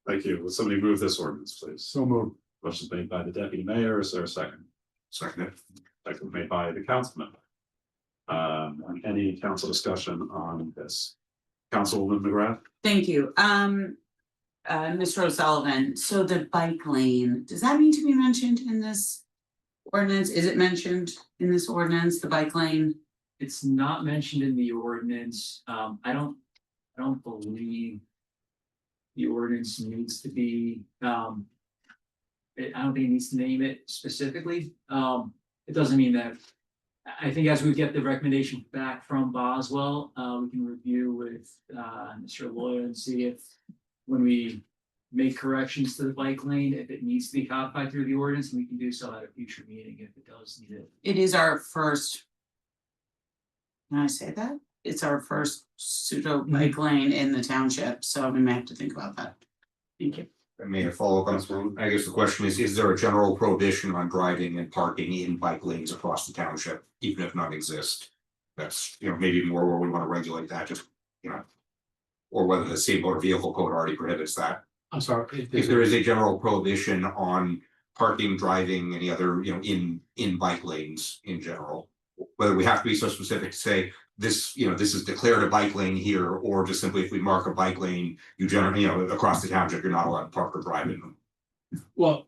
Thank you. Will somebody move this ordinance, please? So moved. Motion made by the deputy mayor. Is there a second? Second. Second made by the councilman. Any council discussion on this? Councilwoman McGrath? Thank you. Mr. O'Sullivan, so the bike lane, does that need to be mentioned in this ordinance? Is it mentioned in this ordinance, the bike lane? It's not mentioned in the ordinance. I don't believe the ordinance needs to be, I don't think it needs to name it specifically. It doesn't mean that. I think as we get the recommendation back from Boswell, we can review with Mr. Lawyer and see if when we make corrections to the bike lane, if it needs to be codified through the ordinance, and we can do so at a future meeting if it does need it. It is our first. Can I say that? It's our first pseudo bike lane in the township, so we may have to think about that. Thank you. I may have follow up on this one. I guess the question is there a general prohibition on driving and parking in bike lanes across the township, even if none exist? That's, maybe more where we want to regulate that, just, or whether the state motor vehicle code already prohibits that. I'm sorry. If there is a general prohibition on parking, driving, any other, in bike lanes in general. Whether we have to be so specific to say this, this is declared a bike lane here, or just simply if we mark a bike lane, you generally, across the township, you're not allowed to park or drive in them. Well,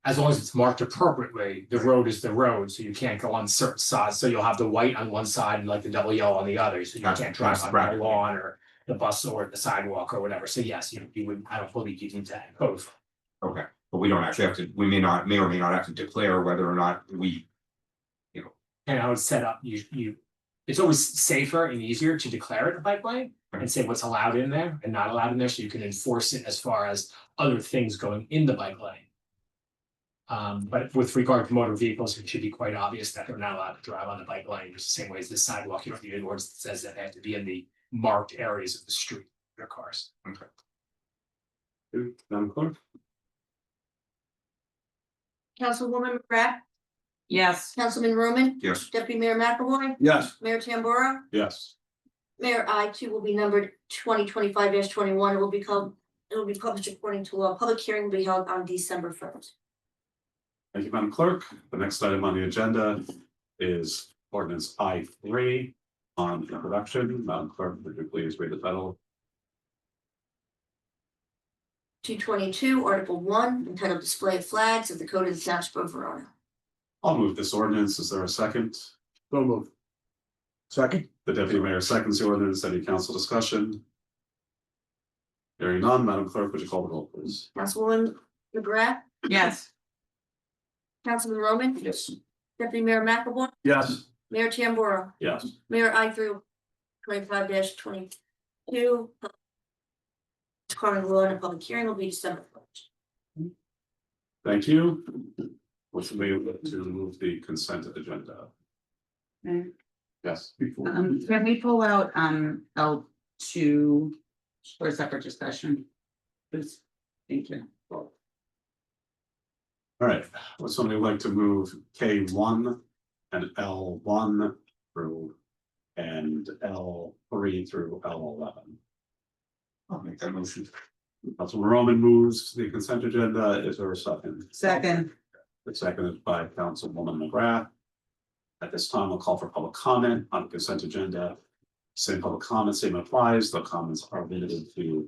as long as it's marked appropriately, the road is the road, so you can't go on certain sides, so you'll have the white on one side and like the double yellow on the other, so you can't drive on the lawn or the bus or the sidewalk or whatever, so yes, you would, I don't believe you need to impose. Okay, but we don't actually have to, we may or may not have to declare whether or not we. And how it's set up, it's always safer and easier to declare it a bike lane and say what's allowed in there and not allowed in there, so you can enforce it as far as other things going in the bike lane. But with regard to motor vehicles, it should be quite obvious that they're not allowed to drive on the bike lane, just the same way as the sidewalk. You don't need an ordinance that says that they have to be in the marked areas of the street, their cars. Okay. Madam Clerk? Councilwoman McGrath, Yes. Councilman Roman, Yes. Deputy Mayor McAvoy, Yes. Mayor Tamboro. Yes. Mayor I-2 will be numbered 2025-21. It will be published according to law. Public hearing will be held on December 1st. Thank you, Madam Clerk. The next item on the agenda is ordinance I-3 on introduction. Madam Clerk, would you please read the title? 222, Article 1, entitled Display of Flags of the Code of the Township of Verona. I'll move this ordinance. Is there a second? So moved. Second. The deputy mayor seconds the ordinance. Any council discussion? Hearing none, Madam Clerk, would you call the roll, please? Councilwoman McGrath, Yes. Councilman Roman, Yes. Deputy Mayor McAvoy, Yes. Mayor Tamboro. Yes. Mayor I-3 25-22. According to law, and a public hearing will be December 1st. Thank you. Would somebody like to move the consent agenda? Yes. Can we pull out L2 for a separate discussion? Please, thank you. All right, would somebody like to move K1 and L1 through and L3 through L11? I'll make that motion. Councilman Roman moves the consent agenda. Is there a second? Second. It's seconded by Councilwoman McGrath. At this time, I'll call for public comment on the consent agenda. Same public comment, same applies. The comments are limited to.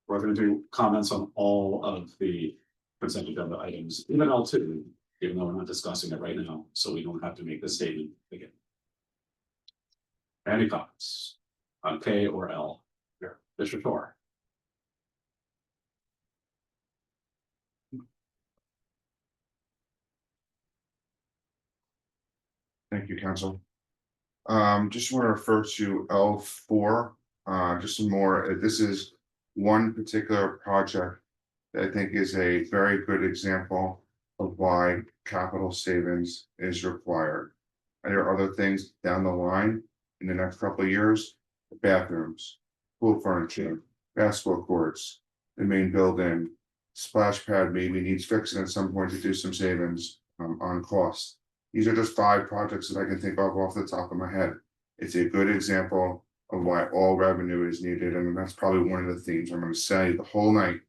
We're going to do comments on all of the consent agenda items, even L2, even though we're not discussing it right now, so we don't have to make this statement again. Any comments on K or L? Here, Mr. Tor. Thank you, council. Just want to refer to L4, just some more. This is one particular project that I think is a very good example of why capital savings is required. And there are other things down the line in the next couple of years: bathrooms, pool furniture, basketball courts, the main building, splash pad maybe needs fixing at some point to do some savings on cost. These are just 5 projects that I can think of off the top of my head. It's a good example of why all revenue is needed, and that's probably one of the themes I'm going to say the whole night,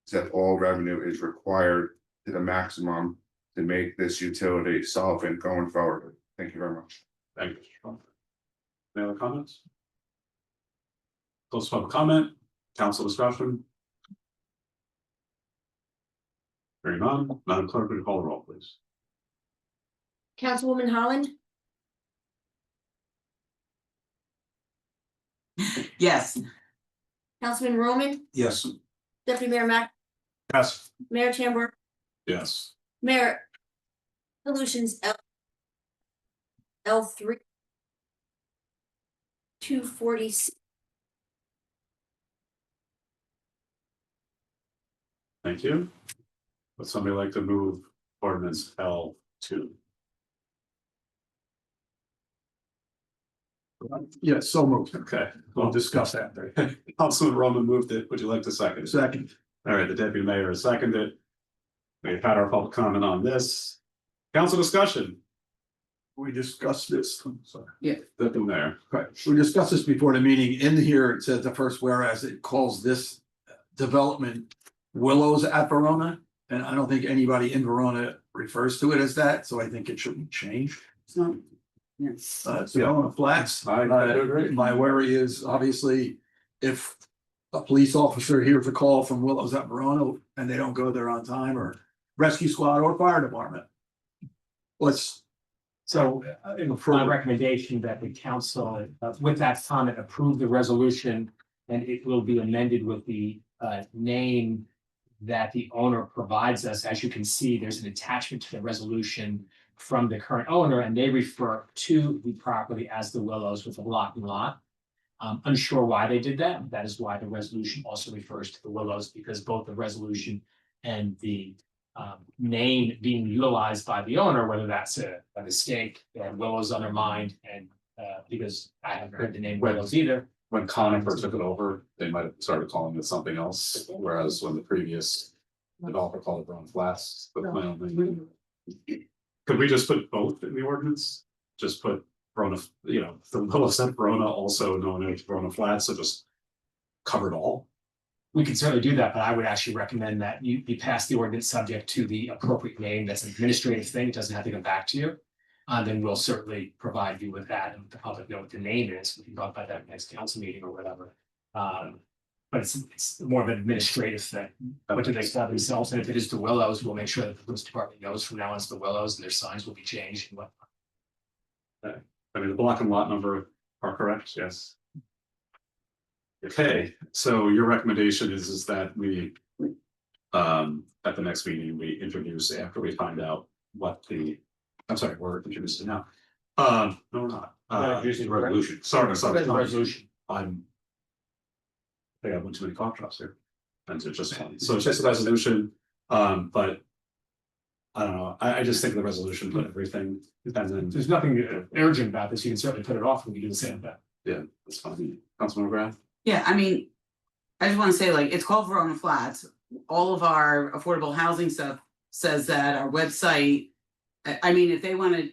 is that all revenue is required to the maximum to make this utility solvent going forward. Thank you very much. Thank you, Mr. Trump. Any other comments? Close public comment, council discussion. Hearing none, Madam Clerk, would you call the roll, please? Councilwoman Holland, Yes. Councilman Roman, Yes. Deputy Mayor Mac, Yes. Mayor Tambor, Yes. Mayor. Resolutions L3. 246. Thank you. Would somebody like to move ordinance L2? Yes, so moved. Okay, We'll discuss that. Councilman Roman moved it. Would you like to second? Second. All right, the deputy mayor has seconded. We've had our public comment on this. Council discussion. We discussed this. I'm sorry. Deputy mayor. Right, we discussed this before the meeting. In here, it says the first whereas it calls this development Willows at Verona. And I don't think anybody in Verona refers to it as that, so I think it shouldn't change. It's not. Yes. It's Verona Flats. I agree. My worry is obviously if a police officer hears a call from Willows at Verona and they don't go there on time, or rescue squad or fire department. Let's. So my recommendation that the council, with that comment, approve the resolution, and it will be amended with the name that the owner provides us. As you can see, there's an attachment to the resolution from the current owner, and they refer to the property as the Willows with a lot and lot. Unsure why they did that. That is why the resolution also refers to the Willows, because both the resolution and the name being utilized by the owner, whether that's a mistake, they had Willows on their mind, and because I haven't heard the name Willows either. When Conifer took it over, they might have started calling it something else, whereas when the previous developer called it Verona Flats. But my own thing. Could we just put both in the ordinance? Just put Verona, you know, the Willows at Verona, also known as Verona Flats, so just cover it all. We can certainly do that, but I would actually recommend that you pass the ordinance subject to the appropriate name. That's an administrative thing. It doesn't have to go back to you. Then we'll certainly provide you with that, and the public know what the name is. We can talk about that next council meeting or whatever. But it's more of an administrative thing. What do they stop themselves? And if it is the Willows, we'll make sure that the police department knows from now on it's the Willows, and their signs will be changed and whatnot. I mean, the block and lot number are correct, yes. Okay, so your recommendation is that we at the next meeting, we introduce after we find out what the, I'm sorry, we're introducing now. No, we're not. Introducing the resolution. Sorry. Resolution. I went too many cough drops here. And so it's just a resolution, but I don't know, I just think the resolution put everything, and then, There's nothing urgent about this, you can certainly put it off when we do the same thing. yeah, that's fine. Councilman McGrath? Yeah, I mean, I just wanna say, like, it's called Verona Flats. All of our affordable housing stuff says that, our website. I mean, if they wanna,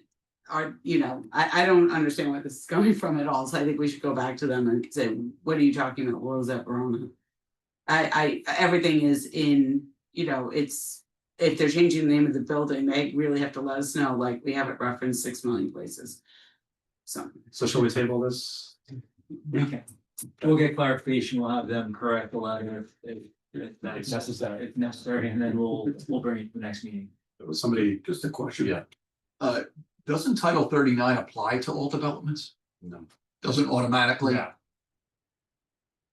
I don't understand where this is coming from at all, so I think we should go back to them and say, what are you talking about? What was that Verona? Everything is in, it's, if they're changing the name of the building, they really have to let us know, like, we have it referenced 6 million places. So. So shall we table this? Okay. We'll get clarification, we'll have them correct the letter if It's necessary. if necessary, and then we'll bring it to the next meeting. It was somebody, Just a question. yeah, Doesn't Title 39 apply to all developments? no, Doesn't automatically? Yeah.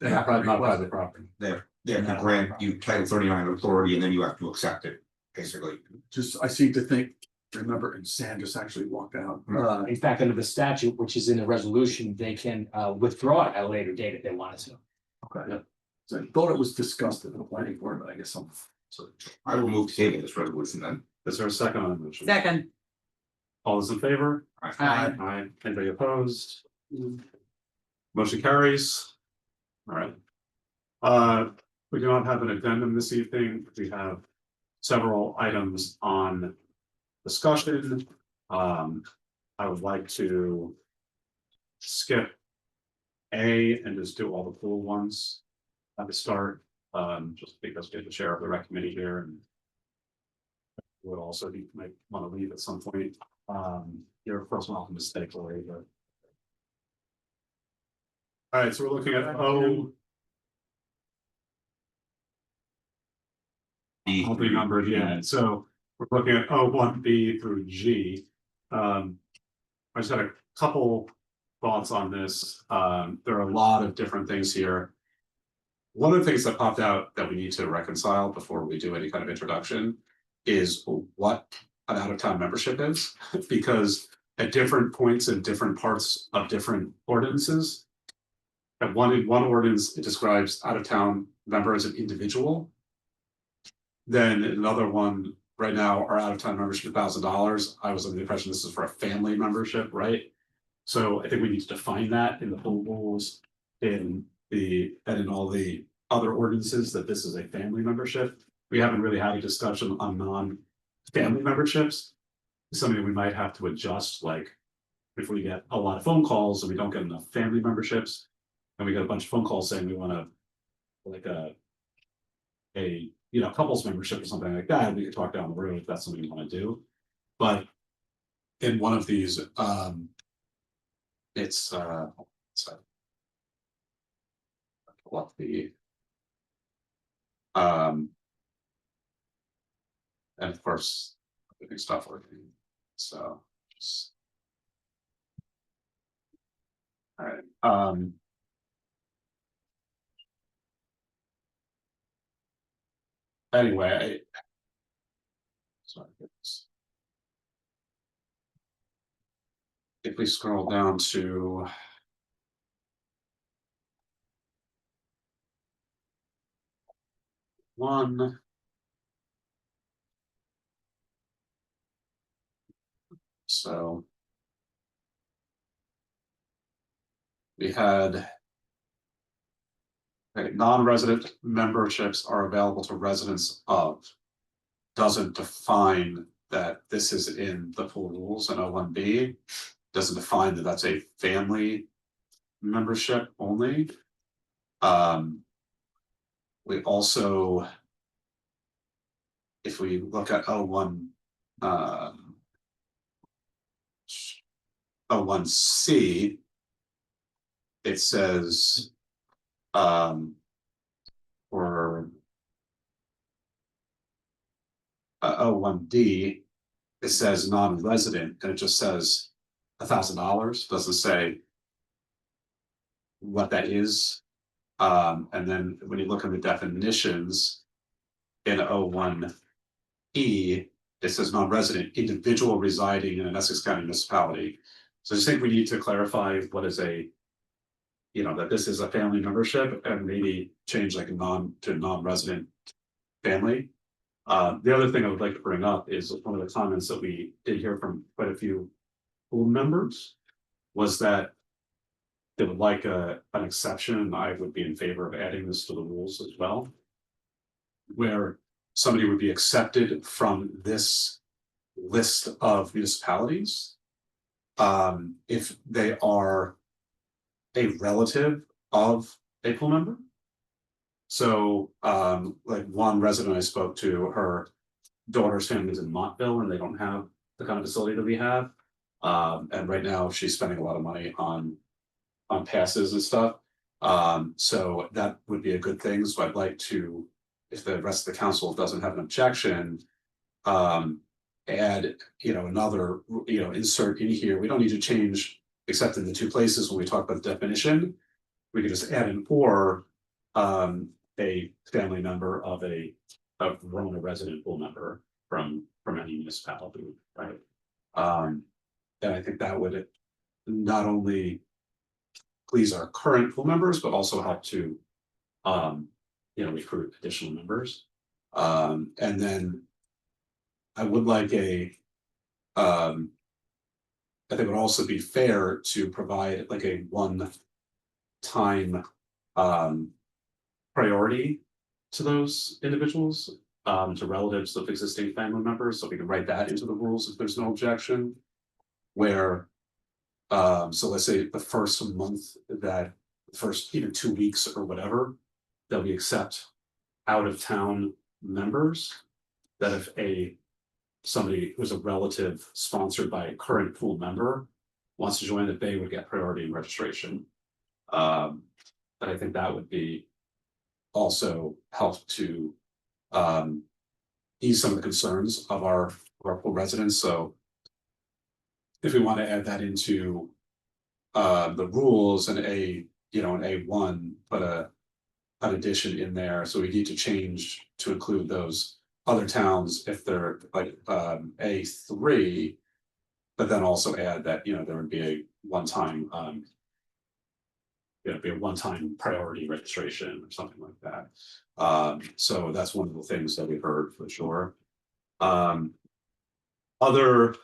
They have to not request private it. property. They have to grant you Title 39 authority and then you have to accept it, basically. Just, I seem to think, remember, and Sam just actually walked out. In fact, under the statute, which is in the resolution, they can withdraw it at a later date if they wanted to. Okay. So I thought it was discussed in the planning board, but I guess I'm. So I will move to table this resolution then. Is there a second on the motion? Second. All those in favor? Aye. Aye. Anybody opposed? Motion carries. All right. We do not have an addendum this evening. We have several items on discussion. I would like to skip A and just do all the pool ones at the start, just because we have the chair of the rec committee here and would also be, might want to leave at some point. You're of course welcome to stay, Chloe, but. All right, so we're looking at I'll be numbered, yeah, so we're looking at O1B through G. I just had a couple thoughts on this. There are a lot of different things here. One of the things that popped out that we need to reconcile before we do any kind of introduction is what an out-of-town membership is, because at different points in different parts of different ordinances. At one ordinance, it describes out-of-town member as an individual. Then another one, right now, our out-of-town membership $1,000. I was under the impression this is for a family membership, right? So I think we need to define that in the pool rules, and in all the other ordinances, that this is a family membership. We haven't really had a discussion on non-family memberships. It's something we might have to adjust, like if we get a lot of phone calls and we don't get enough family memberships, and we get a bunch of phone calls saying we want to, like a couples membership or something like that, we could talk down the road if that's something you want to do. But in one of these, it's what the and of course the big stuff working. So just all right. Anyway, sorry. If we scroll down to one. So we had non-resident memberships are available to residents of. Doesn't define that this is in the pool rules in O1B. Doesn't define that that's a family membership only. We also, if we look at O1C, it says for O1D, it says non-resident, and it just says $1,000, doesn't say what that is. And then when you look at the definitions in O1E, it says non-resident individual residing in an Essex County municipality. So I just think we need to clarify what is that this is a family membership, and maybe change like to non-resident family. The other thing I would like to bring up is one of the comments that we did hear from quite a few pool members was that they would like an exception, and I would be in favor of adding this to the rules as well, where somebody would be accepted from this list of municipalities if they are a relative of a pool member. So like one resident I spoke to, her daughter's family is in Montville and they don't have the kind of facility that we have. And right now she's spending a lot of money on passes and stuff. So that would be a good thing. So I'd like to, if the rest of the council doesn't have an objection, add, another, insert in here. We don't need to change, except in the two places when we talk about the definition. We could just add an or a family member of a Verona resident pool member from any municipality, right? And I think that would not only please our current pool members, but also help to recruit additional members. And then I would like I think it would also be fair to provide like a one-time priority to those individuals, to relatives of existing family members, so we can write that into the rules if there's no objection. Where, so let's say the first month, that first even 2 weeks or whatever, that we accept out of town members, that if somebody who's a relative sponsored by a current pool member wants to join, that they would get priority in registration. But I think that would be also help to ease some of the concerns of our pool residents. So if we want to add that into the rules and an A1, put an addition in there, so we need to change to include those other towns if they're like A3, but then also add that there would be a one-time priority registration or something like that. So that's one of the things that we heard for sure. Other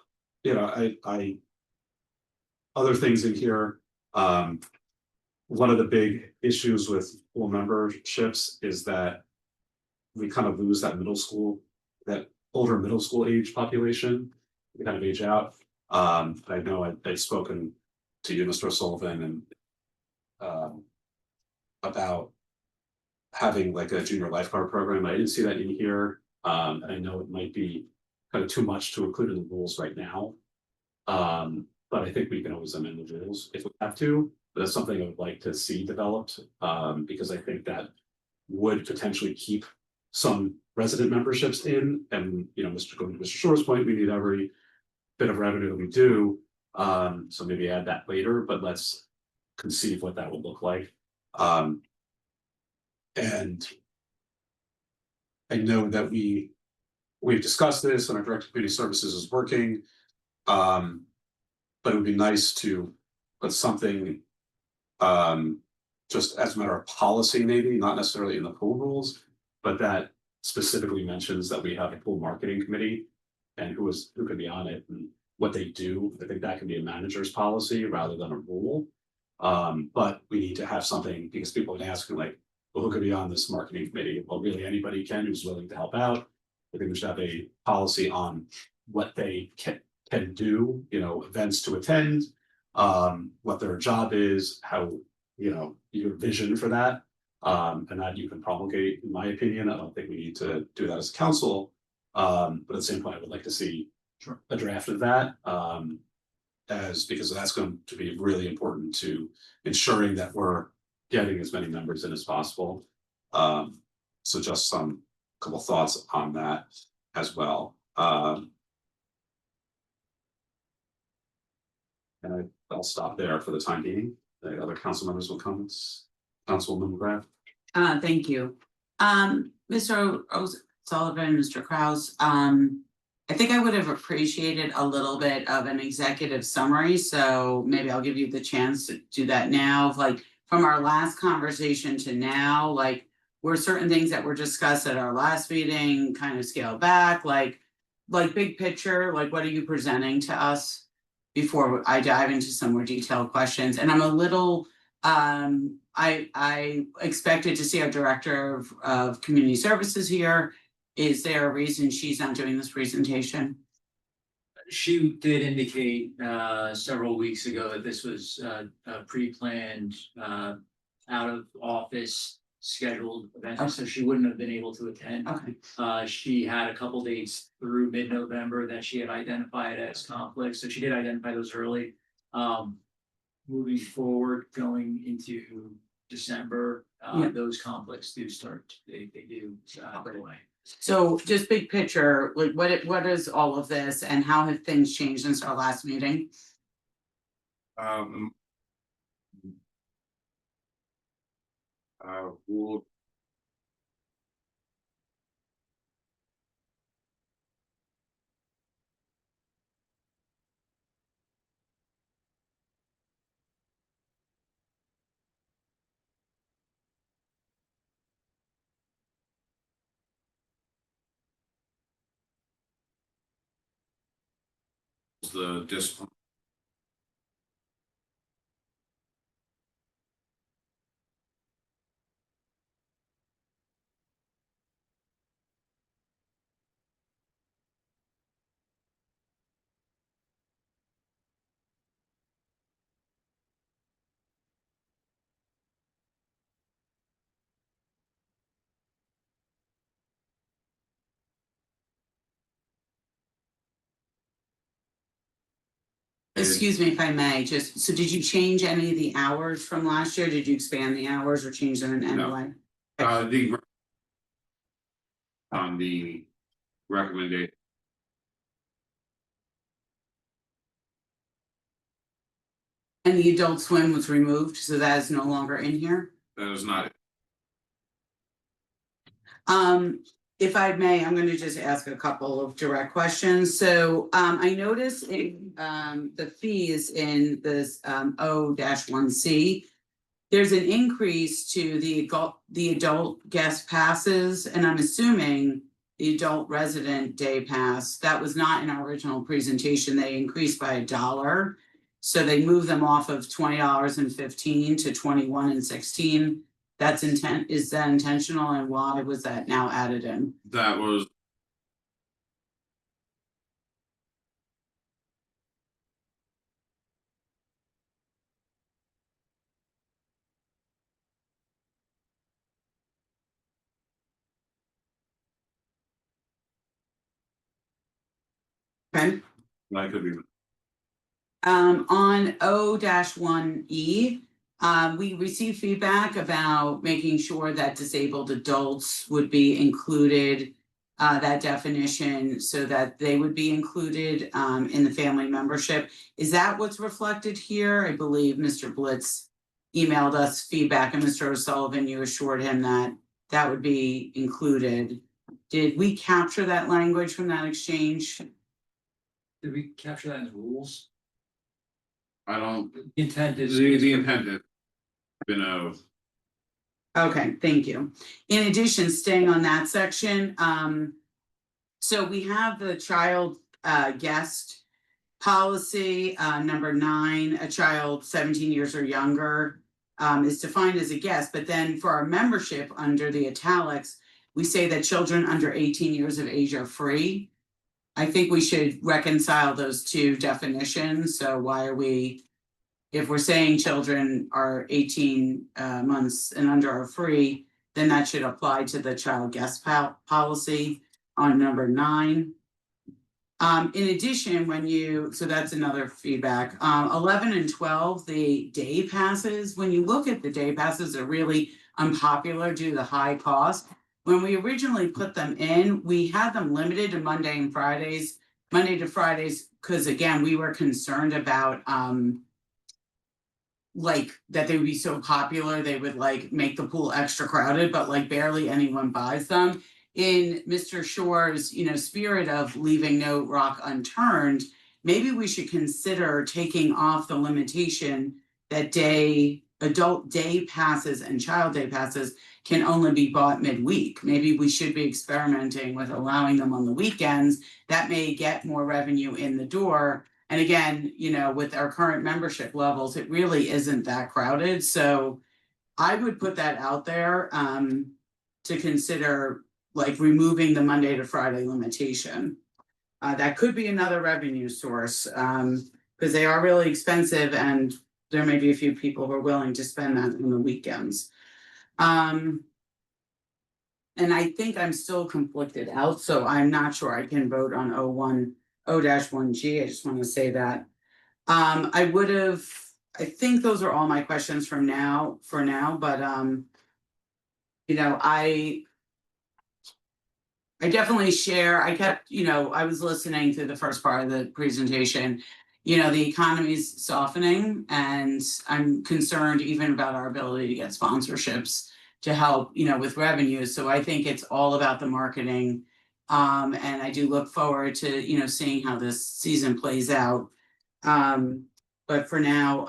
other things in here. One of the big issues with pool memberships is that we kind of lose that older middle school age population. We kind of age out. I know I'd spoken to you, Mr. O'Sullivan, and about having like a junior lifeguard program. I didn't see that in here. And I know it might be kind of too much to include in the rules right now. But I think we can always amend the rules if we have to. But that's something I would like to see developed, because I think that would potentially keep some resident memberships in. And going to Mr. Shore's point, we need every bit of revenue that we do. So maybe add that later, but let's conceive what that would look like. And I know that we've discussed this and our director of community services is working. But it would be nice to put something just as a matter of policy, maybe not necessarily in the pool rules, but that specifically mentions that we have a pool marketing committee and who could be on it and what they do. I think that can be a manager's policy rather than a rule. But we need to have something, because people have been asking like, well, who could be on this marketing committee? Well, really anybody can who's willing to help out. I think we should have a policy on what they can do, events to attend, what their job is, how, your vision for that, and that you can promulgate, in my opinion. I don't think we need to do that as a council. But at the same point, I would like to see a draft of that, because that's going to be really important to ensuring that we're getting as many members in as possible. So just couple thoughts on that as well. And I'll stop there for the time being. The other council members will come. Councilwoman McGrath. Thank you. Mr. O'Sullivan, Mr. Kraus, I think I would have appreciated a little bit of an executive summary, so maybe I'll give you the chance to do that now. Like from our last conversation to now, like were certain things that were discussed at our last meeting kind of scaled back, like big picture, like what are you presenting to us? Before I dive into some more detailed questions, and I'm a little, I expected to see our director of community services here. Is there a reason she's not doing this presentation? She did indicate several weeks ago that this was a pre-planned out of office scheduled event, so she wouldn't have been able to attend. Okay. She had a couple dates through mid-November that she had identified as conflicts, so she did identify those early. Moving forward, going into December, Yeah. those conflicts do start, they do go away. So just big picture, like what is all of this and how have things changed since our last meeting? We'll the discipline. Excuse me if I may, just, so did you change any of the hours from last year? Did you expand the hours or change them in any No. way? On the recommendation. And the adult swim was removed, so that is no longer in here? That is not. If I may, I'm gonna just ask a couple of direct questions. So, I noticed in, the fees in this, O-1C. There's an increase to the adult guest passes, and I'm assuming the adult resident day pass, that was not in our original presentation. They increased by $1. So they moved them off of $20.15 to $21.16. That's is that intentional, and why was that now added in? That was. Okay. That could be. On O-1E, we received feedback about making sure that disabled adults would be included, that definition, so that they would be included, in the family membership. Is that what's reflected here? I believe Mr. Blitz emailed us feedback, and Mr. O'Sullivan, you assured him that that would be included. Did we capture that language from that exchange? Did we capture that in the rules? I don't, Intent is. the intent is. Okay, thank you. In addition, staying on that section, so we have the child guest policy, number 9, a child 17 years or younger is defined as a guest, but then for our membership under the italics, we say that children under 18 years of age are free. I think we should reconcile those two definitions. So why are we, if we're saying children are 18 months and under are free, then that should apply to the child guest policy on number 9. In addition, so that's another feedback. 11 and 12, the day passes. When you look at the day passes, they're really unpopular due to the high cost. When we originally put them in, we had them limited to Monday to Fridays, because again, we were concerned about like that they would be so popular, they would like make the pool extra crowded, but like barely anyone buys them. In Mr. Shore's, spirit of leaving no rock unturned, maybe we should consider taking off the limitation that day adult day passes and child day passes can only be bought midweek. Maybe we should be experimenting with allowing them on the weekends. That may get more revenue in the door. And again, you know, with our current membership levels, it really isn't that crowded. So I would put that out there to consider like removing the Monday to Friday limitation. That could be another revenue source because they are really expensive and there may be a few people who are willing to spend that on the weekends. And I think I'm still conflicted out, so I'm not sure I can vote on O-1G. I just want to say that. I think those are all my questions for now, but you know, I definitely share, I was listening to the first part of the presentation. You know, the economy's softening and I'm concerned even about our ability to get sponsorships to help, you know, with revenue. So I think it's all about the marketing. And I do look forward to, you know, seeing how this season plays out. But for now,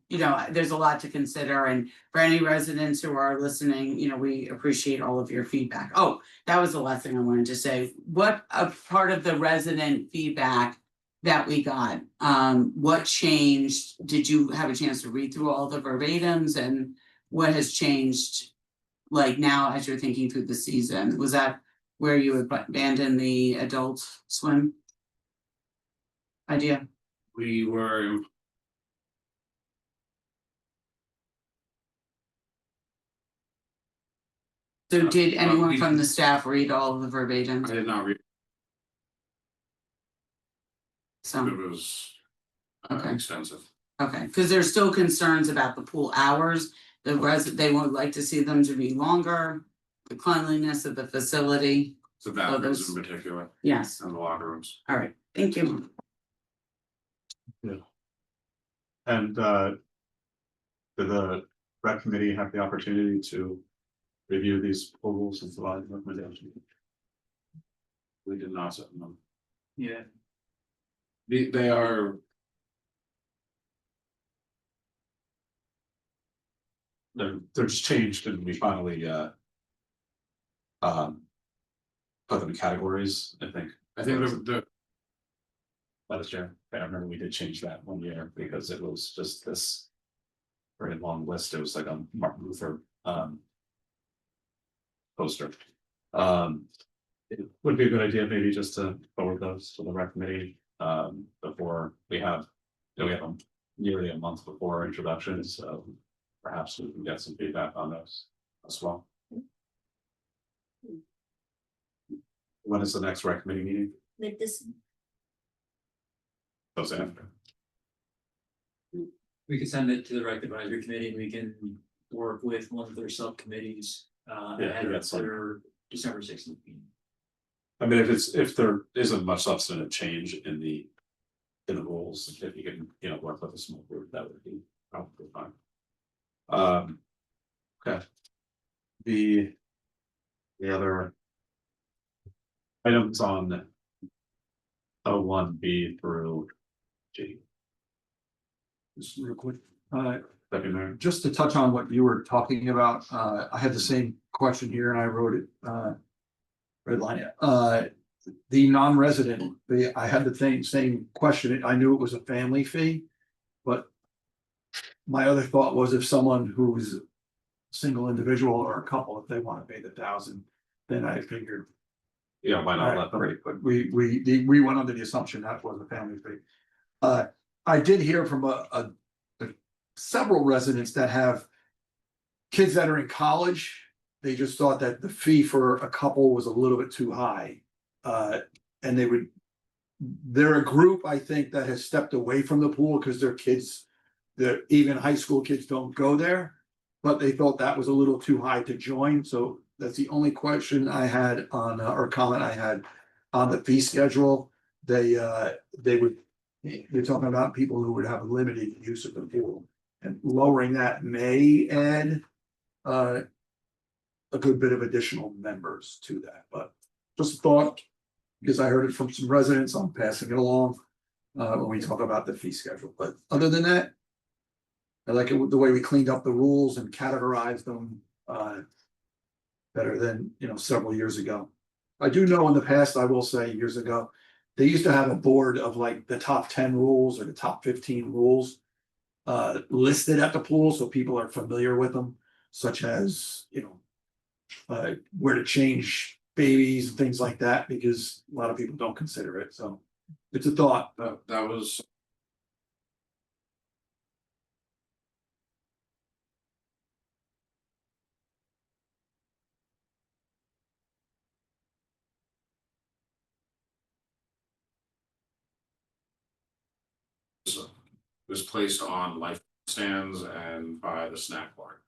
you know, there's a lot to consider. And for any residents who are listening, you know, we appreciate all of your feedback. Oh, that was the last thing I wanted to say. What a part of the resident feedback that we got, what changed? Did you have a chance to read through all the verbatims and what has changed like now as you're thinking through the season? Was that where you abandoned the adult swim idea? We were. So did anyone from the staff read all of the verbatims? I did not read. So, It was Okay. extensive. okay, because there's still concerns about the pool hours. They would like to see them to be longer, the cleanliness of the facility. The bathrooms those- in particular Yes, and the locker rooms. all right, thank you. And did the rec committee have the opportunity to review these proposals and provide recommendations? We did not set them. Yeah. They are. They're just changed and we finally put them in categories, I think. I think the Last year, I remember we did change that one year because it was just this very long list. It was like a Martin Luther poster. It would be a good idea maybe just to forward those to the rec committee before we have, nearly a month before introduction, so perhaps we can get some feedback on those as well. When is the next rec committee meeting? Like this, Those after. We could send it to the rec advisory committee and we can work with one of their subcommittees ahead of that's fine. their December 16th meeting. I mean, if there isn't much substantive change in the rules, if you can, work with a small group, that would be probably fine. Okay. The other items on O1B through G. Just real quick, Deputy Mayor. just to touch on what you were talking about, I had the same question here and I wrote it, redline it. The non-resident, I had the same question. I knew it was a family fee, but my other thought was if someone who's a single individual or a couple, if they want to pay the 1,000, then I figured. Yeah, why not let Alright, them? great, but we went under the assumption that was a family fee. I did hear from several residents that have kids that are in college. They just thought that the fee for a couple was a little bit too high. And they're a group, I think, that has stepped away from the pool because their kids, even high school kids don't go there. But they thought that was a little too high to join, so that's the only question I had on, or comment I had on the fee schedule. They're talking about people who would have limited use of the pool. And lowering that may add a good bit of additional members to that, but just a thought. Because I heard it from some residents, I'm passing it along when we talk about the fee schedule, but other than that, I like it with the way we cleaned up the rules and categorized them, better than, several years ago. I do know in the past, I will say years ago, they used to have a board of like the top 10 rules or the top 15 rules listed at the pool, so people are familiar with them, such as, where to change babies and things like that, because a lot of people don't consider it, so it's a thought. That was. Was placed on life stands and by the snack bar.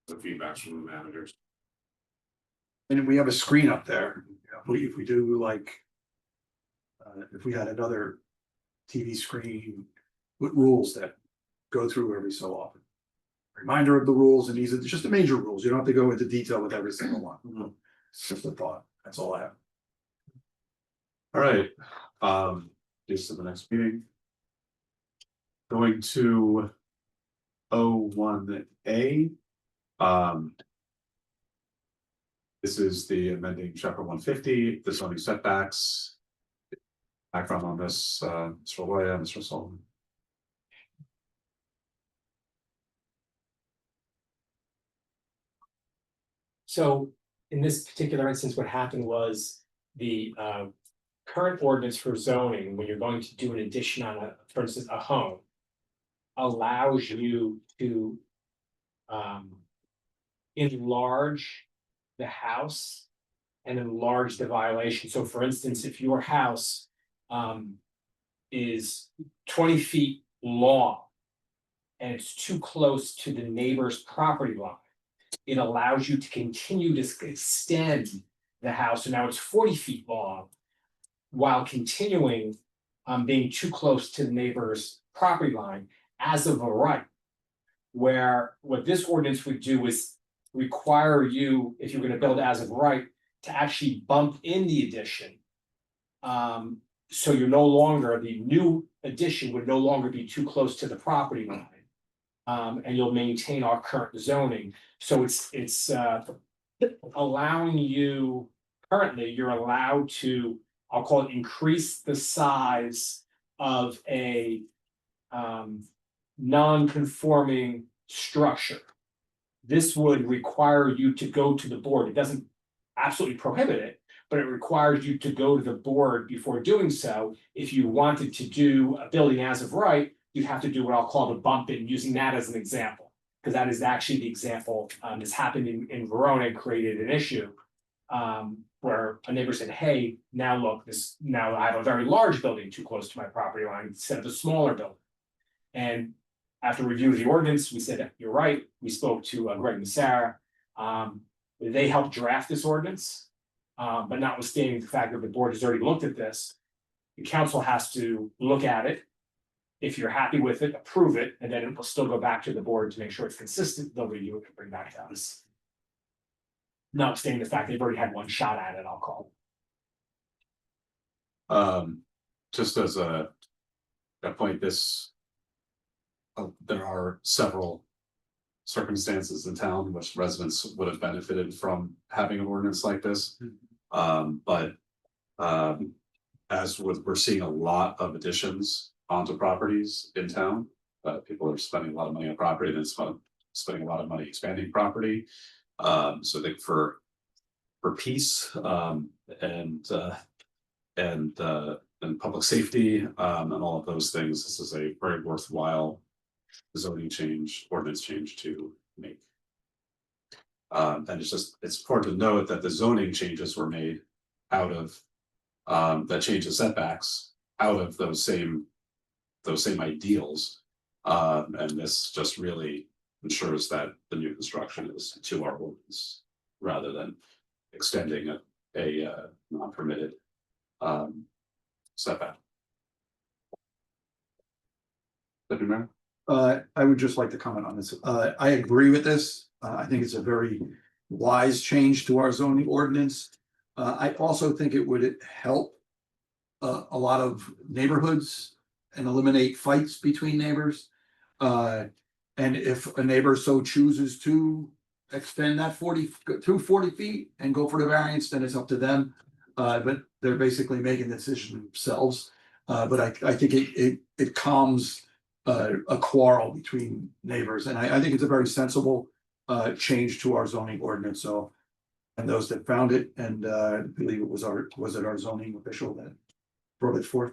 The feedbacks from the managers. And we have a screen up there, if we do like. If we had another TV screen with rules that go through every so often. Reminder of the rules, and these are just the major rules, you don't have to go into detail with every single one. It's just a thought, that's all I have. All right, just to the next meeting. Going to 01A. This is the amending chapter 150, the zoning setbacks. Background on this, Mr. Loya, Mr. Sullivan. So in this particular instance, what happened was the current ordinance for zoning, when you're going to do an addition on for instance, a home, allows you to enlarge the house and enlarge the violation. So for instance, if your house is 20 feet long and it's too close to the neighbor's property line, it allows you to continue to extend the house. So now it's 40 feet long while continuing being too close to the neighbor's property line as of a right. Where what this ordinance would do is require you, if you're going to build as of right, to actually bump in the addition. So you're no longer, the new addition would no longer be too close to the property line. And you'll maintain our current zoning. So it's allowing you, currently, you're allowed to, I'll call it, increase the size of a non-conforming structure. This would require you to go to the board. It doesn't absolutely prohibit it, but it requires you to go to the board before doing so. If you wanted to do a building as of right, you'd have to do what I'll call the bump in, using that as an example, because that is actually the example that's happened in Verona and created an issue. Where a neighbor said, hey, now look, now I have a very large building too close to my property line instead of a smaller building. And after review of the ordinance, we said, you're right. We spoke to Greg and Sarah. They helped draft this ordinance. But notwithstanding the fact that the board has already looked at this, the council has to look at it. If you're happy with it, approve it, and then it will still go back to the board to make sure it's consistent. They'll review it and bring back to us. Notwithstanding the fact they've already had one shot at it, I'll call it. Just as a point, there are several circumstances in town in which residents would have benefited from having an ordinance like this. But we're seeing a lot of additions onto properties in town. People are spending a lot of money on property and spending a lot of money expanding property. So I think for peace and public safety and all of those things, this is a very worthwhile zoning ordinance change to make. And it's important to note that the zoning changes were made out of that change the setbacks out of those same ideals. And this just really ensures that the new construction is to our ordinance rather than extending a non-permitted setback. Deputy Mayor? I would just like to comment on this. I agree with this. I think it's a very wise change to our zoning ordinance. I also think it would help a lot of neighborhoods and eliminate fights between neighbors. And if a neighbor so chooses to extend that 40 feet and go for the variance, then it's up to them. But they're basically making the decision themselves. But I think it calms a quarrel between neighbors, and I think it's a very sensible change to our zoning ordinance. So, and those that found it, and I believe it was our zoning official that brought it forth.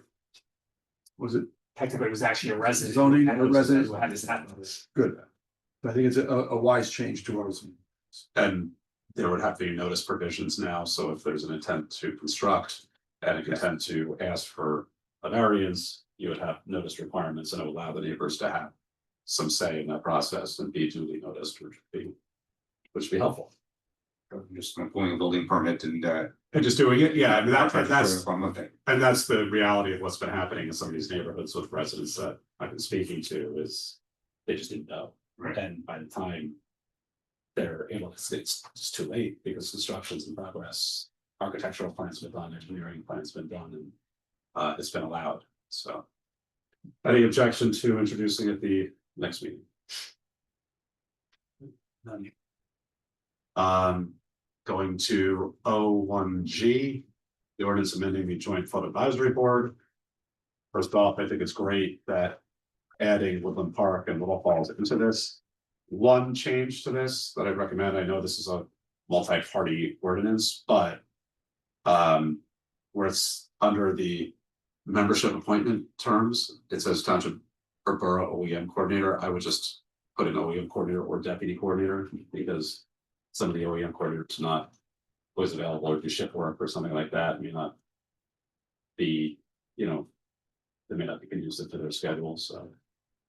Was it? Technically, it was actually a resident. Zoning, a resident. Who had this happen. Good. I think it's a wise change to our zoning. And there would have to be notice provisions now, so if there's an intent to construct and an intent to ask for a variance, you would have notice requirements and it would allow the neighbors to have some say in that process and be duly noticed, which would be helpful. Just pulling a building permit and just doing it, yeah, I mean, that's one thing. and that's the reality of what's been happening in some of these neighborhoods with residents that I've been speaking to is they just didn't know. Right. And by the time they're able to, it's just too late because construction's in progress. Architectural plans have been done, engineering plans have been done, and it's been allowed, so. Any objection to introducing at the next meeting? None. Going to O1G, the ordinance amending the Joint Flood Advisory Board. First off, I think it's great that adding Woodland Park and Little Falls into this. One change to this that I'd recommend, I know this is a multi-party ordinance, but where it's under the membership appointment terms, it says township or borough OEM coordinator. I would just put an OEM coordinator or deputy coordinator because some of the OEM coordinators not always available or do shift work or something like that, may not be, they may not be conducive to their schedule, so.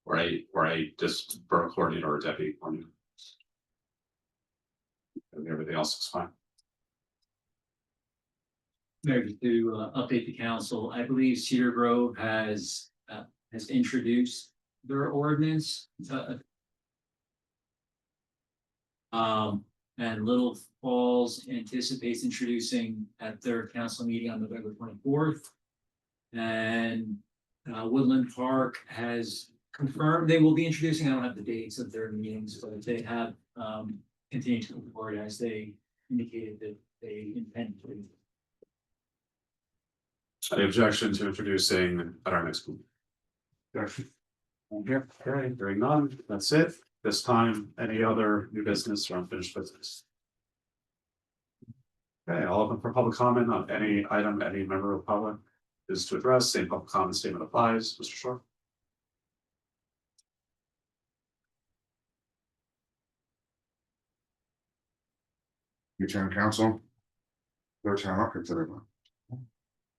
Or a just borough coordinator or deputy coordinator. And everything else is fine. Maybe to update the council, I believe Cedar Grove has introduced their ordinance. And Little Falls anticipates introducing at their council meeting on November 24th. And Woodland Park has confirmed they will be introducing. I don't have the dates of their meetings, but they have continued to move forward as they indicated that they intend to. Any objection to introducing at our next meeting? Here, okay, hearing none, that's it. This time, any other new business or unfinished business? Okay, I'll open for public comment on any item, any member of the public is to address, same public comment statement applies, Mr. Shore. Your turn, council. Your time up, consider one.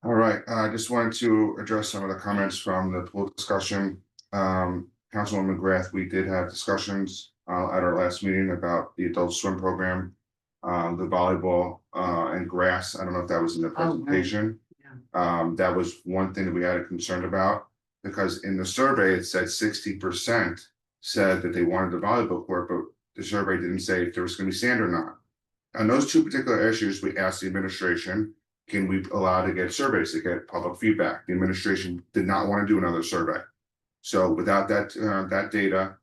All right, I just wanted to address some of the comments from the pool discussion. Councilwoman McGrath, we did have discussions at our last meeting about the adult swim program, the volleyball and grass. I don't know if that was in the presentation. That was one thing that we had a concern about because in the survey it said 60% said that they wanted the volleyball court, but the survey didn't say if there was going to be sand or not. On those two particular issues, we asked the administration, can we allow to get surveys to get public feedback? The administration did not want to do another survey. So without that data,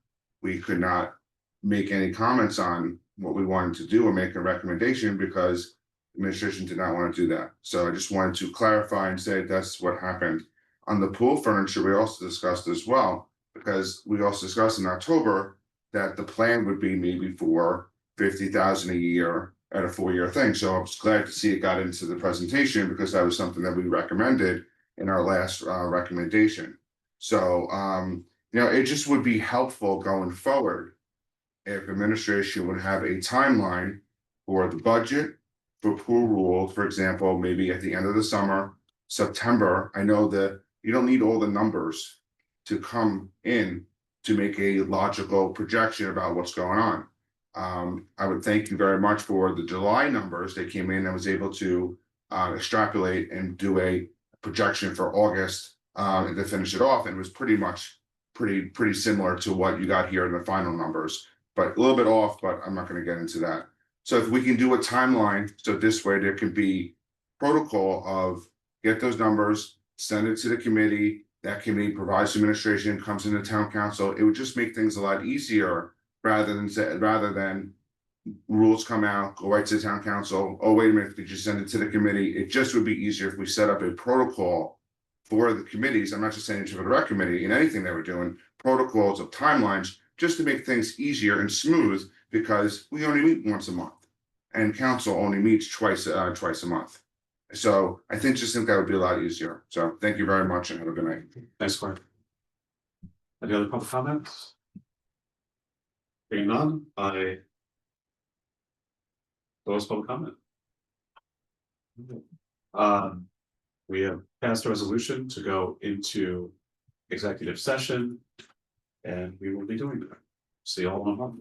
we could not make any comments on what we wanted to do or make a recommendation because the administration did not want to do that. So I just wanted to clarify and say that's what happened. On the pool furniture, we also discussed as well, because we also discussed in October that the plan would be maybe for 50,000 a year at a 4-year thing. So I was glad to see it got into the presentation because that was something that we recommended in our last recommendation. So, it just would be helpful going forward if administration would have a timeline for the budget for pool rules, for example, maybe at the end of the summer, September. I know that you don't need all the numbers to come in to make a logical projection about what's going on. I would thank you very much for the July numbers that came in. I was able to extrapolate and do a projection for August and to finish it off, and it was pretty similar to what you got here in the final numbers, but a little bit off, but I'm not going to get into that. So if we can do a timeline, so this way there can be protocol of get those numbers, send it to the committee, that committee provides administration, comes into town council, it would just make things a lot easier rather than rules come out, go right to the town council, oh, wait a minute, did you send it to the committee? It just would be easier if we set up a protocol for the committees. I'm not just saying for the rec committee in anything that we're doing, protocols of timelines, just to make things easier and smooth, because we only meet once a month. And council only meets twice a month. So I think that would be a lot easier. So thank you very much and have a good night. Thanks, Clark. Any other public comments? Being none, I close public comment. We have passed a resolution to go into executive session. And we will be doing that. See you all in a month.